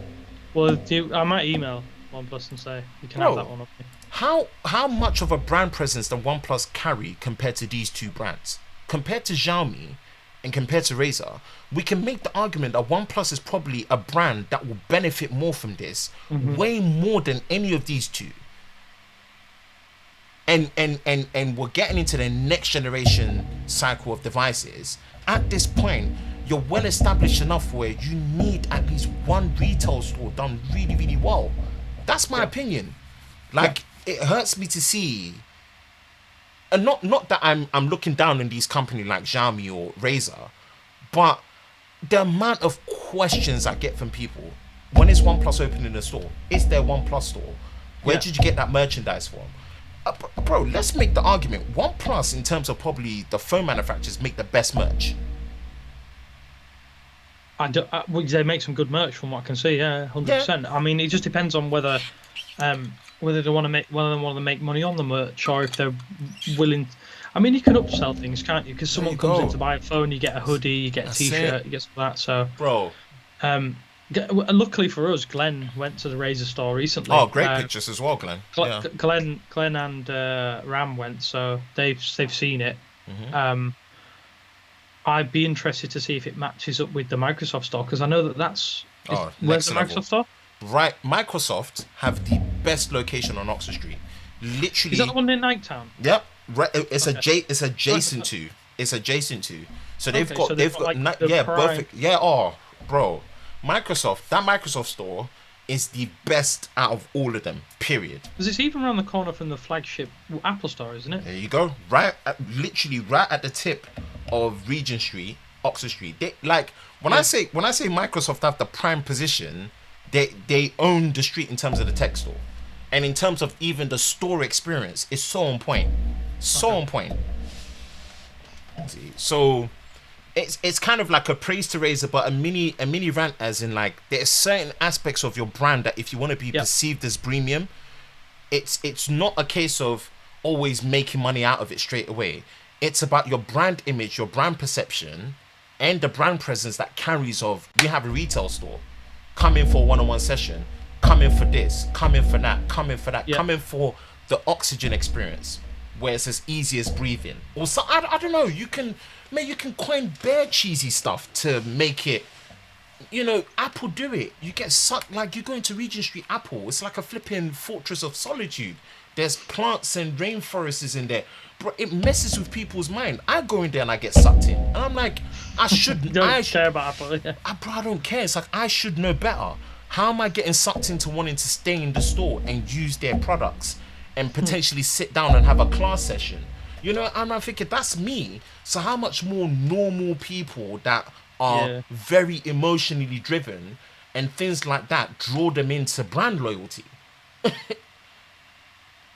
Well, I might email OnePlus and say you can have that one. How much of a brand presence does OnePlus carry compared to these two brands? Compared to Xiaomi and compared to Razer, we can make the argument that OnePlus is probably a brand that will benefit more from this, way more than any of these two. And we're getting into the next generation cycle of devices. At this point, you're well established enough where you need at least one retail store done really, really well. That's my opinion. Like, it hurts me to see, and not that I'm looking down on these companies like Xiaomi or Razer, but the amount of questions I get from people. When is OnePlus opening a store? Is there OnePlus store? Where did you get that merchandise from? Bro, let's make the argument. OnePlus, in terms of probably the phone manufacturers, make the best merch. They make some good merch from what I can see. Yeah, 100%. I mean, it just depends on whether they want to make money on the merch or if they're willing. I mean, you can upsell things, can't you? Because someone comes in to buy a phone, you get a hoodie, you get a T-shirt, you get some of that. So, bro. Luckily for us, Glenn went to the Razer store recently. Oh, great pictures as well, Glenn. Glenn and Ram went, so they've seen it. I'd be interested to see if it matches up with the Microsoft store because I know that's where's the Microsoft store? Right, Microsoft have the best location on Oxford Street. Literally. Is that the one in Nighttown? Yep. Right. It's adjacent to. It's adjacent to. So they've got like perfect. Yeah. Oh, bro. That Microsoft store is the best out of all of them. Period. Because it's even around the corner from the flagship Apple store, isn't it? There you go. Literally right at the tip of Regent Street, Oxford Street. When I say Microsoft have the prime position, they own the street in terms of the tech store, and in terms of even the store experience, it's so on point, on point. So it's kind of like a praise to Razer, but a mini rant, as in like there's certain aspects of your brand that if you want to be perceived as premium, it's not a case of always making money out of it straight away. It's about your brand image, your brand perception, and the brand presence that carries of, we have a retail store, come in for a one-on-one session, come in for this, come in for that, come in for that, come in for the Oxygen experience. where it's as easy as breathing, or so I don't know. You can coin bare cheesy stuff to make it. You know, Apple do it. You get sucked, like you go into Regent Street Apple. It's like a flipping fortress of solitude. There's plants and rainforests in there. Bro, it messes with people's mind. I go in there and I get sucked in. And I'm like, I should... Don't care about Apple. Yeah. Bro, I don't care. It's like, I should know better. How am I getting sucked into wanting to stay in the store and use their products and potentially sit down and have a class session? You know, and I'm thinking, that's me. So how much more normal people that are very emotionally driven and things like that draw them into brand loyalty?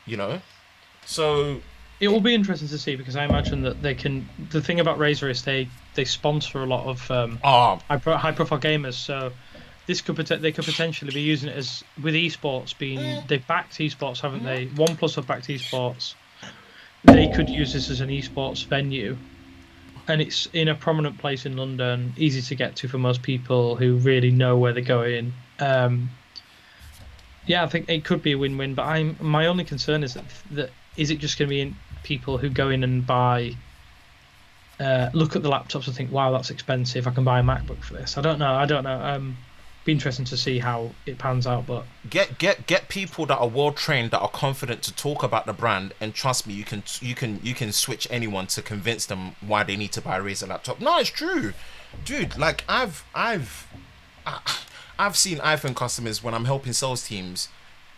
You know? So it will be interesting to see, because I imagine that they can. The thing about Razer is they sponsor a lot of high profile gamers. So they could potentially be using it as with esports being they've backed esports, haven't they? OnePlus have backed esports. They could use this as an esports venue, and it's in a prominent place in London, easy to get to for most people who really know where they're going. Yeah, I think it could be a win-win, but my only concern is that is it just going to be people who go in and buy, look at the laptops and think, wow, that's expensive, I can buy a MacBook for this. I don't know. Be interesting to see how it pans out, but get people that are well trained, that are confident to talk about the brand, and trust me, you can switch anyone to convince them why they need to buy a Razer laptop. No, it's true, dude. Like I've seen iPhone customers when I'm helping sales teams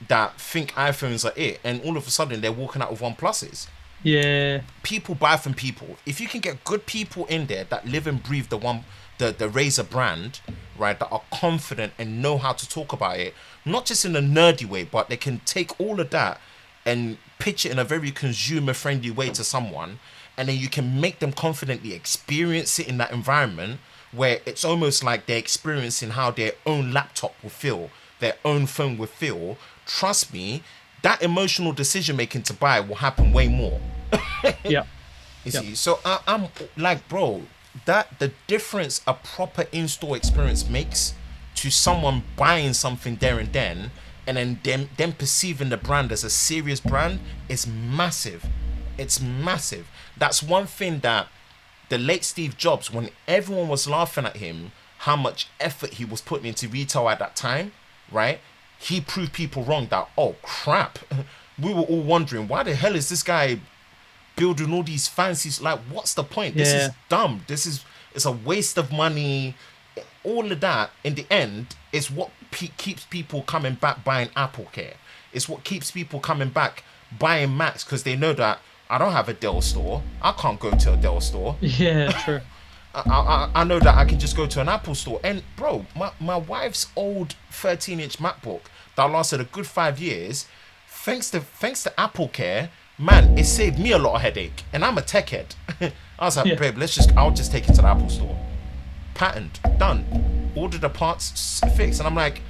that think iPhones are it, and all of a sudden they're walking out with OnePluses. Yeah. People buy from people. If you can get good people in there that live and breathe the Razer brand, right, that are confident and know how to talk about it, not just in a nerdy way, but they can take all of that and pitch it in a very consumer-friendly way to someone, and then you can make them confidently experience it in that environment where it's almost like they're experiencing how their own laptop will feel, their own phone will feel. Trust me, that emotional decision making to buy will happen way more. Yeah. You see, so I'm like, bro, that the difference a proper in-store experience makes to someone buying something there and then, and then them perceiving the brand as a serious brand, is massive. It's massive. That's one thing that the late Steve Jobs, when everyone was laughing at him, how much effort he was putting into retail at that time, right? He proved people wrong that, oh crap, we were all wondering, why the hell is this guy building all these fancies? Like, what's the point? This is dumb. It's a waste of money. All of that, in the end, is what keeps people coming back buying Apple Care. It's what keeps people coming back buying Macs, because they know that I don't have a Dell store. I can't go to a Dell store. Yeah, true. I know that I can just go to an Apple store. And bro, my wife's old 13-inch MacBook that lasted a good 5 years, thanks to Apple Care, man, it saved me a lot of headache. And I'm a tech head. I was like, babe, I'll just take it to the Apple store. Patent, done. Order the parts, fixed. And I'm like,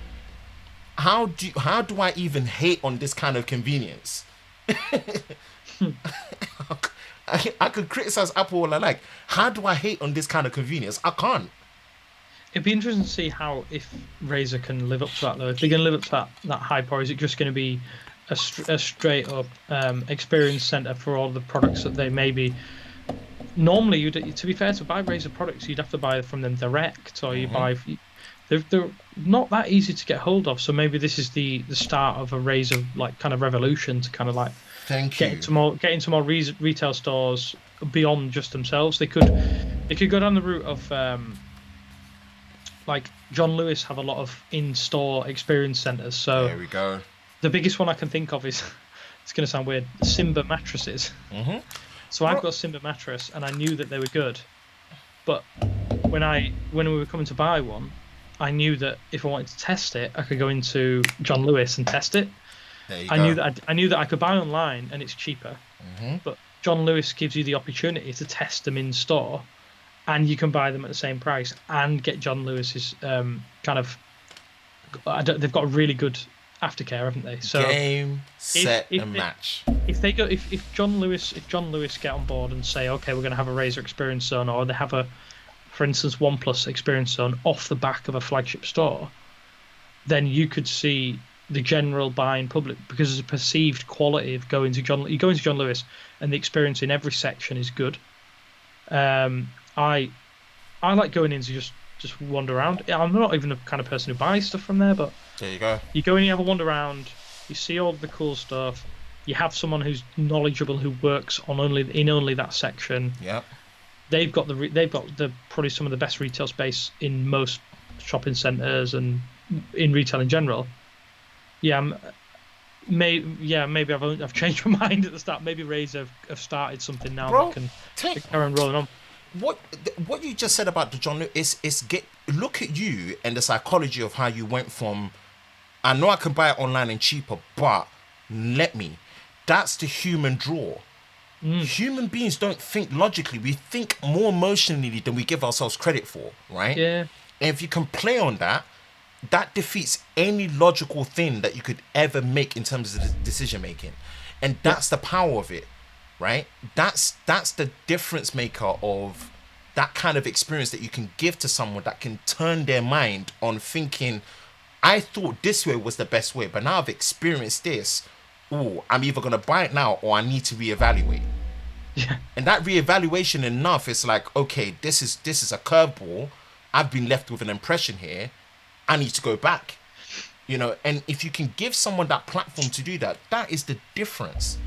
how do I even hate on this kind of convenience? I could criticize Apple all I like. How do I hate on this kind of convenience? I can't. It'd be interesting to see how, if Razer can live up to that, though. If they're going to live up to that hype, or is it just going to be a straight up experience center for all the products that they maybe... Normally, to be fair, to buy Razer products, you'd have to buy from them direct, or you buy... They're not that easy to get hold of, so maybe this is the start of a Razer like kind of revolution to kind of like get into more retail stores beyond just themselves. They could go down the route of like John Lewis have a lot of in-store experience centers. So there we go. The biggest one I can think of is, it's going to sound weird, Simba mattresses. So I've got a Simba mattress, and I knew that they were good, but when we were coming to buy one, I knew that if I wanted to test it, I could go into John Lewis and test it. There you I go. knew that I could buy online and it's cheaper, but John Lewis gives you the opportunity to test them in store, and you can buy them at the same price and get John Lewis's kind of. They've got a really good aftercare, haven't they? So game, set, and match. If John Lewis get on board and say, okay, we're going to have a Razer Experience Zone, or they have for instance, OnePlus Experience Zone off the back of a flagship store, then you could see the general buying public, because there's a perceived quality of going to John. You go into John Lewis, and the experience in every section is good. I like going in to just wander around. I'm not even the kind of person who buys stuff from there, but There you go. you go in, you have a wander around, you see all the cool stuff. You have someone who's knowledgeable who works on only that section. Yeah. They've got probably some of the best retail space in most shopping centres and in retail in general. Yeah, maybe I've changed my mind at the start. Maybe Rays have started something now Bro, that can carry on rolling on. What you just said about the John Lewis is look at you and the psychology of how you went from, I know I can buy it online and cheaper, but that's the human draw. Human beings don't think logically. We think more emotionally than we give ourselves credit for, right? Yeah. And if you can play on that defeats any logical thing that you could ever make in terms of the decision making. And that's the power of it, right? That's the difference maker of that kind of experience that you can give to someone that can turn their mind on thinking, I thought this way was the best way, but now I've experienced this. Oh, I'm either going to buy it now or I need to reevaluate. Yeah. And that reevaluation enough, it's like, okay, this is a curveball. I've been left with an impression here. I need to go back. And if you can give someone that platform to do that, that is the difference.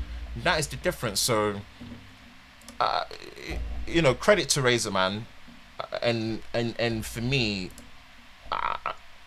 That is the difference. So, credit to Razer, man. And for me,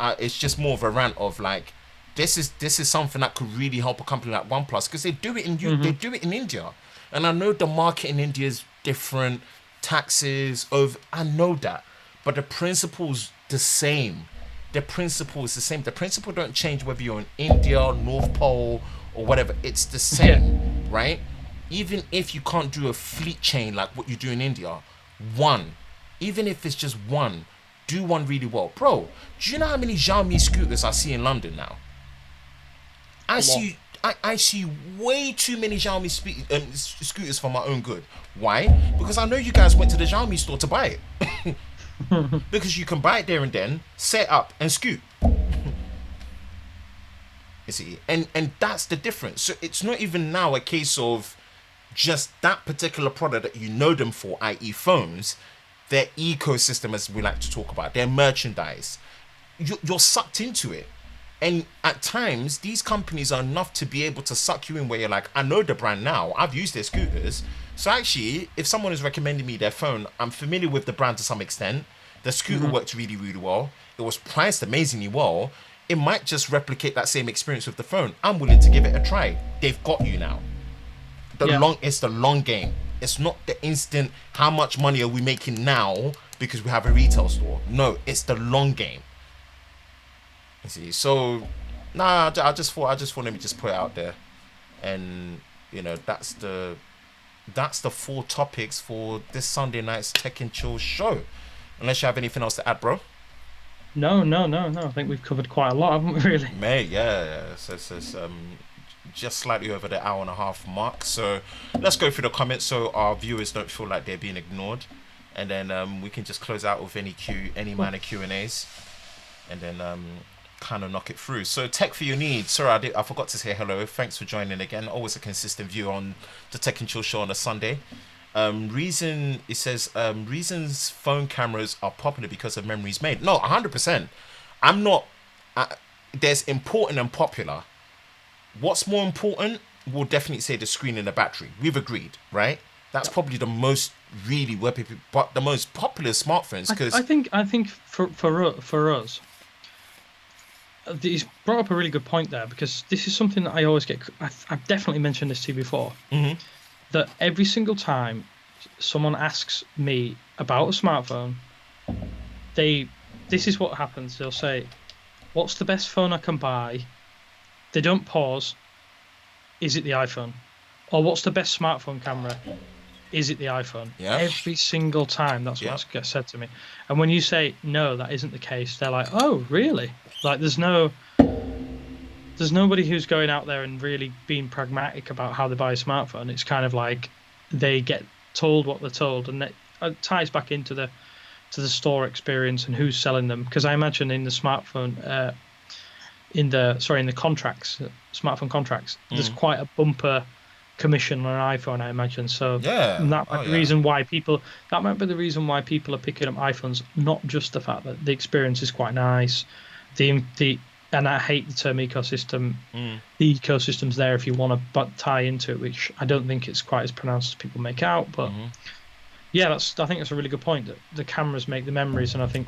it's just more of a rant of like, this is something that could really help a company like OnePlus, because they do it they do it in India, and I know the market in India is different, taxes I know that, but the principle's the same. The principle is the same. The principle don't change whether you're in India, North Pole, or whatever. It's the same, right? Even if you can't do a fleet chain like what you do in India, even if it's just one, do one really well. Bro, do you know how many Xiaomi scooters I see in London now? I see way too many Xiaomi scooters for my own good. Why? Because I know you guys went to the Xiaomi store to buy it. Because you can buy it there and then, set up and scoot. You see, and that's the difference. So it's not even now a case of just that particular product that you know them for, i.e. phones, their ecosystem, as we like to talk about, their merchandise. You're sucked into it. And at times, these companies are enough to be able to suck you in where you're like, I know the brand now, I've used their scooters. So actually, if someone is recommending me their phone, I'm familiar with the brand to some extent. The scooter worked really, really well. It was priced amazingly well. It might just replicate that same experience with the phone. I'm willing to give it a try. They've got you now. It's the long game. It's not the instant, how much money are we making now because we have a retail store. No, it's the long game. You see, so I just thought let me just put it out there, and that's the 4 topics for this Sunday night's Tech and Chill show. Unless you have anything else to add, bro. No. I think we've covered quite a lot, haven't we? Really? Mate, yeah. So it's just slightly over the hour and a half mark. So let's go through the comments so our viewers don't feel like they're being ignored, and then we can just close out with any minor Q&As, and then kind of knock it through. So Tech for your needs. Sorry, I forgot to say hello. Thanks for joining again. Always a consistent view on the Tech and Chill show on a Sunday. It says reasons phone cameras are popular because of memories made. No, 100%. I'm not. There's important and popular. What's more important? We'll definitely say the screen and the battery. We've agreed, right? That's probably the most really where people, but the most popular smartphones. Because I think for us. He's brought up a really good point there, because this is something that I always get. I've definitely mentioned this to you before. Mm-hmm. That every single time someone asks me about a smartphone, this is what happens. They'll say, "What's the best phone I can buy?" They don't pause. Is it the iPhone? Or what's the best smartphone camera? Is it the iPhone? Yeah. Every single time, that's what gets said to me. And when you say no, that isn't the case, they're like, "Oh, really?" Like there's nobody who's going out there and really being pragmatic about how they buy a smartphone. It's kind of like they get told what they're told, and that ties back into the store experience and who's selling them. Because I imagine in the smartphone in the contracts, smartphone contracts, there's quite a bumper commission on an iPhone, I imagine. So Yeah. that might be the reason why people are picking up iPhones, not just the fact that the experience is quite nice, and I hate the term ecosystem. The ecosystem's there if you want to tie into it, which I don't think it's quite as pronounced as people make out. But yeah, I think that's a really good point, that the cameras make the memories, and I think.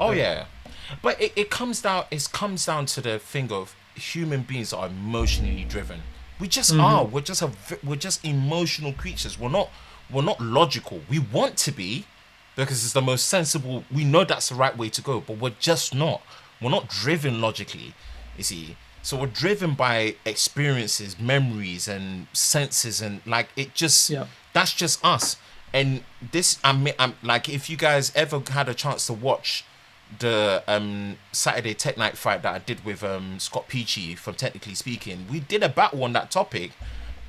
But it comes down to the thing of human beings are emotionally driven. We just are. We're just emotional creatures. We're not logical. We want to be, because it's the most sensible. We know that's the right way to go, but we're just not. We're not driven logically, you see. So we're driven by experiences, memories, and senses, and like that's just us. And this, I'm like, if you guys ever had a chance to watch the Saturday Tech Night fight that I did with Scott Peachy from Technically Speaking, we did a battle on that topic,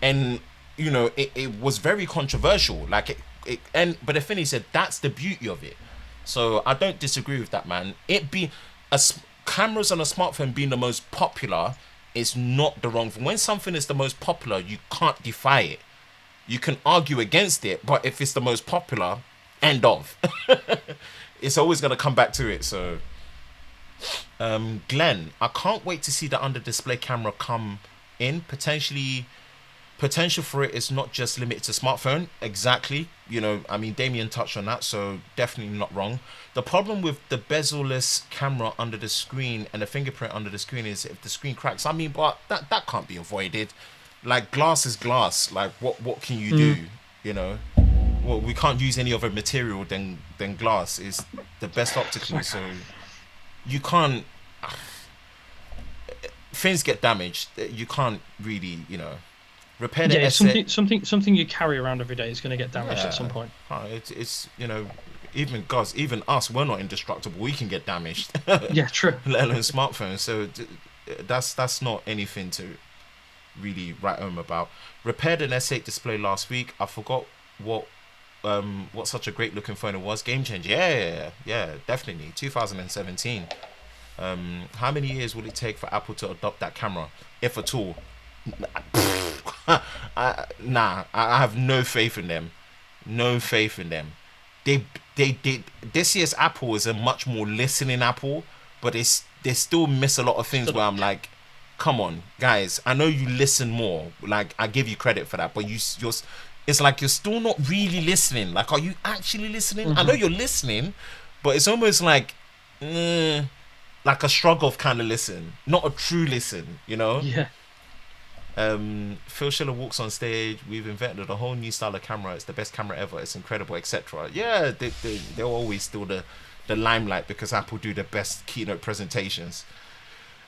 and you know it was very controversial. Like but the thing is that that's the beauty of it. So I don't disagree with that, man. Cameras on a smartphone being the most popular is not the wrong thing. When something is the most popular, you can't defy it. You can argue against it, but if it's the most popular, end of. It's always going to come back to it. So, Glenn, I can't wait to see the under-display camera come in. Potential for it is not just limited to smartphone. Exactly. You know, I mean, Damien touched on that, so definitely not wrong. The problem with the bezel-less camera under the screen and the fingerprint under the screen is if the screen cracks. I mean, but that can't be avoided. Like, glass is glass. Like, what can you do? You know? Well, we can't use any other material than glass. Is the best optically, so you can't. Things get damaged. You can't really, you know, repair the something you carry around every day is going to get damaged at some point. It's you know, even us, we're not indestructible. We can get damaged. Yeah, true. Let alone smartphones. So that's not anything to really write home about. Repaired an S8 display last week. I forgot what such a great looking phone it was. Game changer. Yeah, definitely. 2017. How many years will it take for Apple to adopt that camera, if at all? I have no faith in them. They this year's Apple is a much more listening Apple, but they still miss a lot of things where I'm like, come on, guys, I know you listen more. Like, I give you credit for that, but it's like you're still not really listening. Like, are you actually listening? I know you're listening, but it's almost like a shrug off kind of listen, not a true listen, you know? Yeah. Phil Schiller walks on stage. We've invented a whole new style of camera. It's the best camera ever. It's incredible, etc. Yeah, they're always still the limelight because Apple do the best keynote presentations.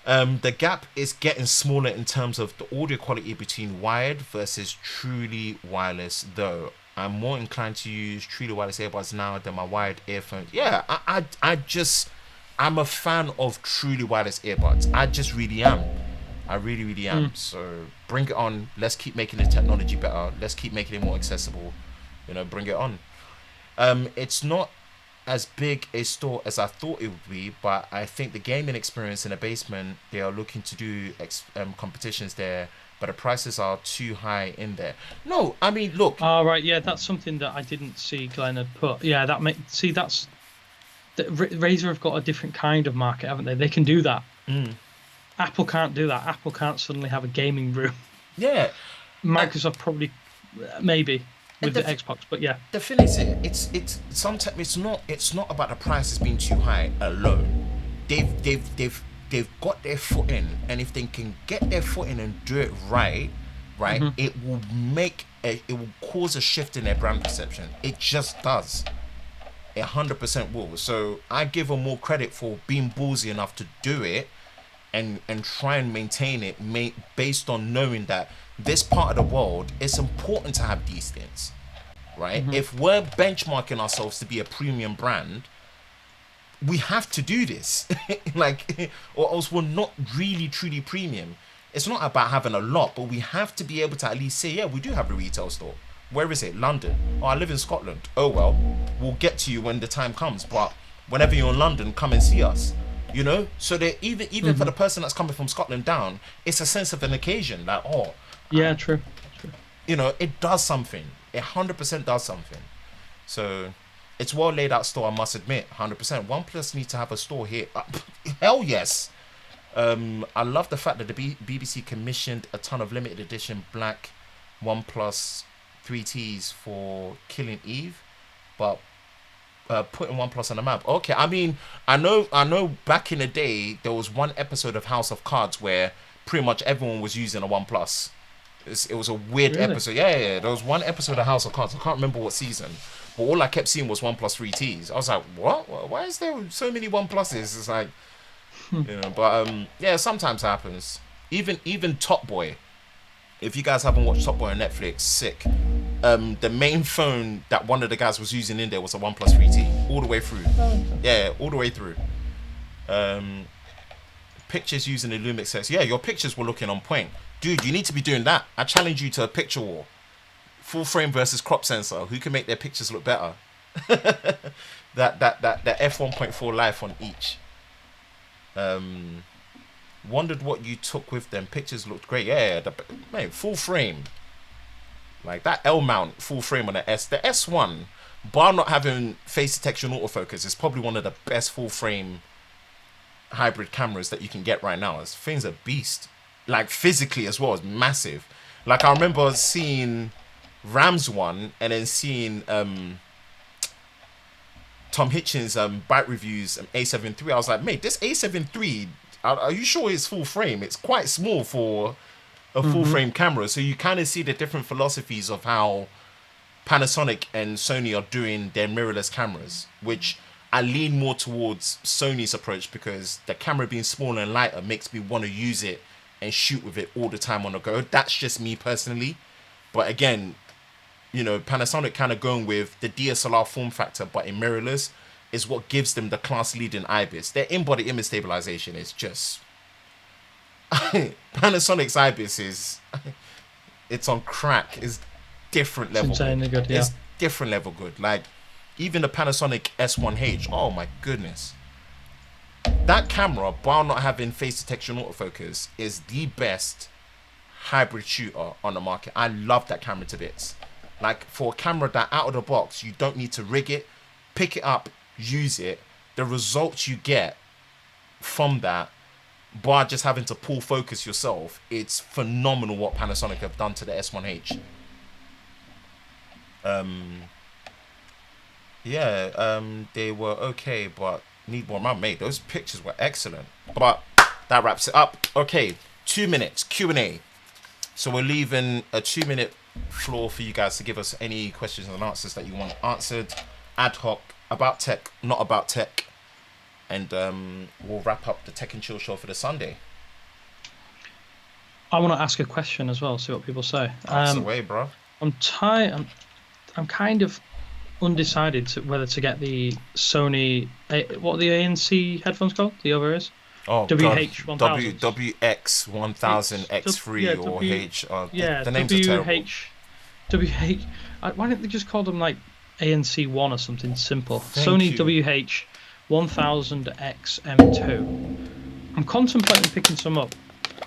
The gap is getting smaller in terms of the audio quality between wired versus truly wireless, though. I'm more inclined to use truly wireless earbuds now than my wired earphones. Yeah, I'm a fan of truly wireless earbuds. I just really am. I really am. So bring it on. Let's keep making the technology better. Let's keep making it more accessible. You know, bring it on. It's not as big a store as I thought it would be, but I think the gaming experience in the basement, they are looking to do competitions there, but the prices are too high in there. No, I mean, look. Oh, right, yeah, that's something that I didn't see Glenn had put. Yeah, that's... Razer have got a different kind of market, haven't they? They can do that. Apple can't do that. Apple can't suddenly have a gaming room. Yeah. Microsoft probably, maybe. With the Xbox, but yeah. The thing is, it's sometimes it's not about the prices being too high alone. They've got their foot in, and if they can get their foot in and do it right, it will cause a shift in their brand perception. It just does. 100% will. So I give them more credit for being ballsy enough to do it, and try and maintain it, based on knowing that this part of the world, it's important to have these things, right? If we're benchmarking ourselves to be a premium brand, we have to do this, like, or else we're not really truly premium. It's not about having a lot, but we have to be able to at least say, yeah, we do have a retail store. Where is it? London. Oh, I live in Scotland. Oh well, we'll get to you when the time comes. But whenever you're in London, come and see us. You know, so they even for the person that's coming from Scotland down, it's a sense of an occasion. Like, oh, Yeah, true. you know, it does something. It 100% does something. So it's well laid out store, I must admit. 100%. OnePlus needs to have a store here. Hell yes. I love the fact that the BBC commissioned a ton of limited edition black OnePlus 3Ts for Killing Eve, but putting OnePlus on the map. Okay, I mean, I know back in the day there was one episode of House of Cards where pretty much everyone was using a OnePlus. It was a weird episode. Yeah. There was one episode of House of Cards. I can't remember what season, but all I kept seeing was OnePlus 3Ts. I was like, what? Why is there so many OnePluses? It's like, you know, but yeah, sometimes happens. Even Top Boy. If you guys haven't watched Top Boy on Netflix, sick. The main phone that one of the guys was using in there was a OnePlus 3T, all the way through. Yeah, all the way through. Pictures using the Lumix X. Yeah, your pictures were looking on point. Dude, you need to be doing that. I challenge you to a picture war. Full frame versus crop sensor. Who can make their pictures look better? that f1.4 life on each. Wondered what you took with them. Pictures looked great. Yeah, mate, full frame. Like that L mount full frame on the S. The S1, bar not having face detection autofocus, is probably one of the best full frame hybrid cameras that you can get right now. This thing's a beast. Like physically as well, it's massive. Like I remember seeing Ram's one and then seeing Tom Hitchens' bike reviews A7 III. I was like, mate, this A7 III, are you sure it's full frame? It's quite small for a full frame camera. So you kind of see the different philosophies of how Panasonic and Sony are doing their mirrorless cameras, which I lean more towards Sony's approach because the camera being smaller and lighter makes me want to use it and shoot with it all the time on the go. That's just me personally. But again, you know, Panasonic kind of going with the DSLR form factor, but in mirrorless, is what gives them the class-leading IBIS. Their in-body image stabilization is just... Panasonic's IBIS is... it's on crack. It's different level. It's insanely good, yeah. It's different level good. Like, even the Panasonic S1H, oh my goodness. That camera, while not having face detection autofocus, is the best hybrid shooter on the market. I love that camera to bits. Like, for a camera that out of the box, you don't need to rig it, pick it up, use it. The results you get from that, by just having to pull focus yourself, it's phenomenal what Panasonic have done to the S1H. They were okay, but need more. Mate, those pictures were excellent. But that wraps it up. Okay, 2 minutes Q&A. So we're leaving a 2-minute floor for you guys to give us any questions and answers that you want answered. Ad hoc, about tech, not about tech. And we'll wrap up the Tech and Chill show for the Sunday. I want to ask a question as well, see what people say. Ask away, bro. I'm kind of undecided to whether to get the Sony, what are the ANC headphones called? The over-ears? Oh, WH-1000. WX-1000 X3 or H. The names are terrible. Why don't they just call them like ANC1 or something simple? Thank Sony you. WH-1000X M2. I'm contemplating picking some up,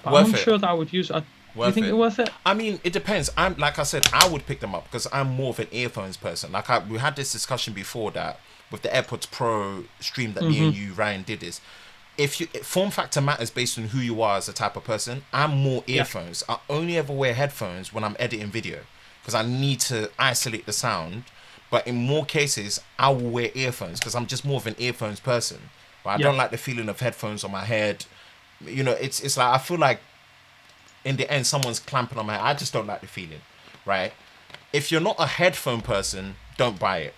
but I'm unsure that I would use it. Do you think they're worth it? I mean, it depends. Like I said, I would pick them up because I'm more of an earphones person. Like we had this discussion before that with the AirPods Pro stream that me and you, Ryan, did this. Form factor matters based on who you are as a type of person. I'm more earphones. I only ever wear headphones when I'm editing video because I need to isolate the sound. But in more cases, I will wear earphones because I'm just more of an earphones person. But I don't like the feeling of headphones on my head. You know, it's like I feel like in the end someone's clamping on my head. I just don't like the feeling, right? If you're not a headphone person, don't buy it.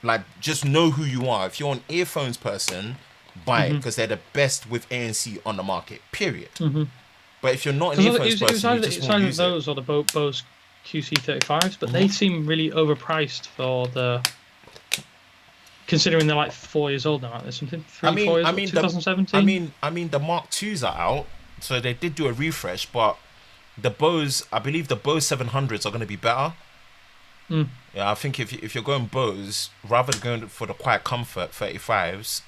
Like, just know who you are. If you're an earphones person, buy it because they're the best with ANC on the market, period. But if you're not an earphones person, you just won't use those or the Bose QC35s, but they seem really overpriced for the... Considering they're like 4 years old now, aren't they? Something 4 years old, 2017. I mean, the Mark IIs are out, so they did do a refresh. But the Bose, I believe the Bose 700s are going to be better. Yeah, I think if you're going Bose, rather than going for the quiet comfort 35s,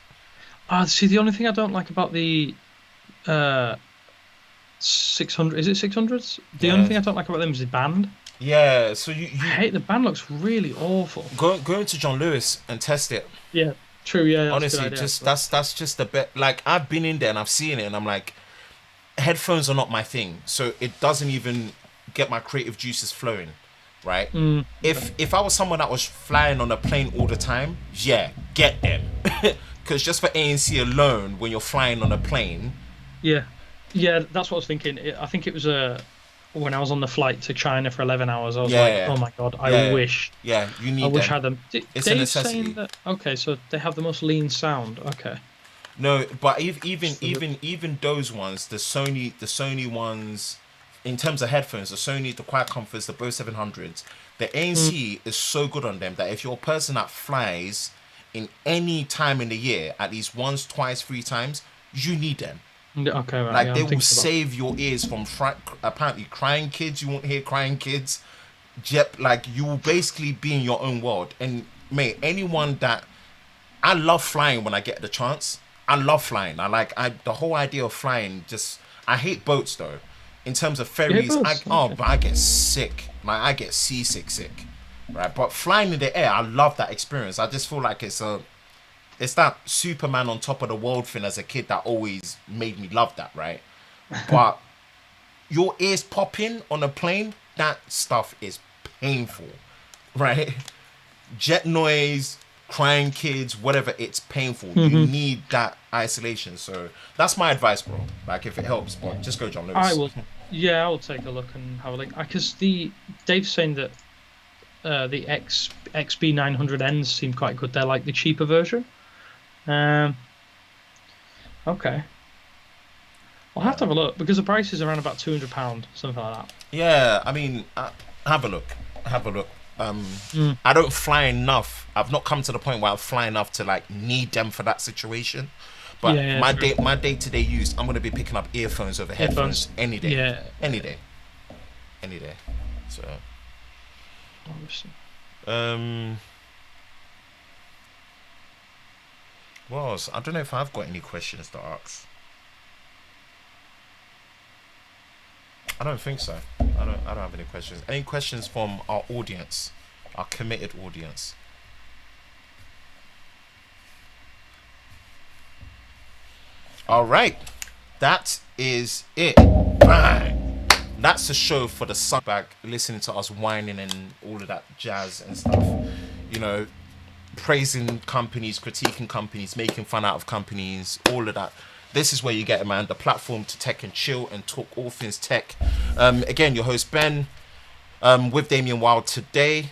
See, the only thing I don't like about the 600, is it 600s? The only thing I don't like about them is the band. Yeah, so I you hate the band. Looks really awful. go into John Lewis and test it. Yeah, true. Yeah, that's a Honestly, good idea, just actually. that's just the bit. Like I've been in there and I've seen it, and I'm like, headphones are not my thing, so it doesn't even get my creative juices flowing, right? If I was someone that was flying on a plane all the time, yeah, get them, because just for ANC alone, when you're flying on a plane, Yeah, yeah, that's what I was thinking. I think it was when I was on the flight to China for 11 hours. I was like, yeah, oh my god, yeah, yeah, you I need wish I them. had them. It's a Dave's saying necessity. that. Okay, so they have the most lean sound. Okay. No, but even So even those ones, the Sony ones, in terms of headphones, the Sony, the Quiet Comforts, the Bose 700s, the ANC is so good on them that if you're a person that flies in any time in the year, at least once, twice, 3 times, you need them. Okay, right. Like Yeah, they I'm will thinking about. save your ears from apparently crying kids. You won't hear crying kids. Like you will basically be in your own world. And mate, anyone that I love flying when I get the chance. I love flying. I the whole idea of flying. Just I hate boats though. In terms of Yeah, ferries, both. Okay. but I get sick. Like I get seasick, sick. Right, but flying in the air, I love that experience. I just feel like it's that Superman on top of the world thing as a kid that always made me love that, right? But your ears popping on a plane, that stuff is painful, right? Jet noise, crying kids, whatever, it's painful. You need that isolation. So that's my advice, bro. Like if it helps, but just go John I Lewis. will. Yeah, I will take a look and have a look. Because the Dave's saying that the XB 900Ns seem quite good. They're like the cheaper version. Um. Okay. I'll have to have a look because the price is around about £200, something like that. Yeah, I mean, have a look. Have a look. I don't fly enough. I've not come to the point where I fly enough to like need them for that situation. But Yeah, my true. day-to-day use, I'm gonna be picking up earphones over Headphones. headphones any day, Yeah. any day, any day. So, Obviously. um, what else? I don't know if I've got any questions to ask. I don't think so. I don't have any questions. Any questions from our audience, our committed audience? All right, that is it. Bang. That's the show for the sun back. Listening to us whining and all of that jazz and stuff. You know, praising companies, critiquing companies, making fun out of companies, all of that. This is where you get it, man. The platform to tech and chill and talk all things tech. Again, your host Ben, with Damien Wild today.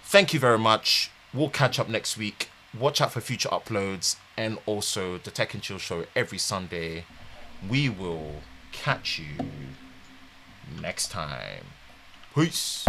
Thank you very much. We'll catch up next week. Watch out for future uploads and also the Tech and Chill show every Sunday. We will catch you next time. Peace.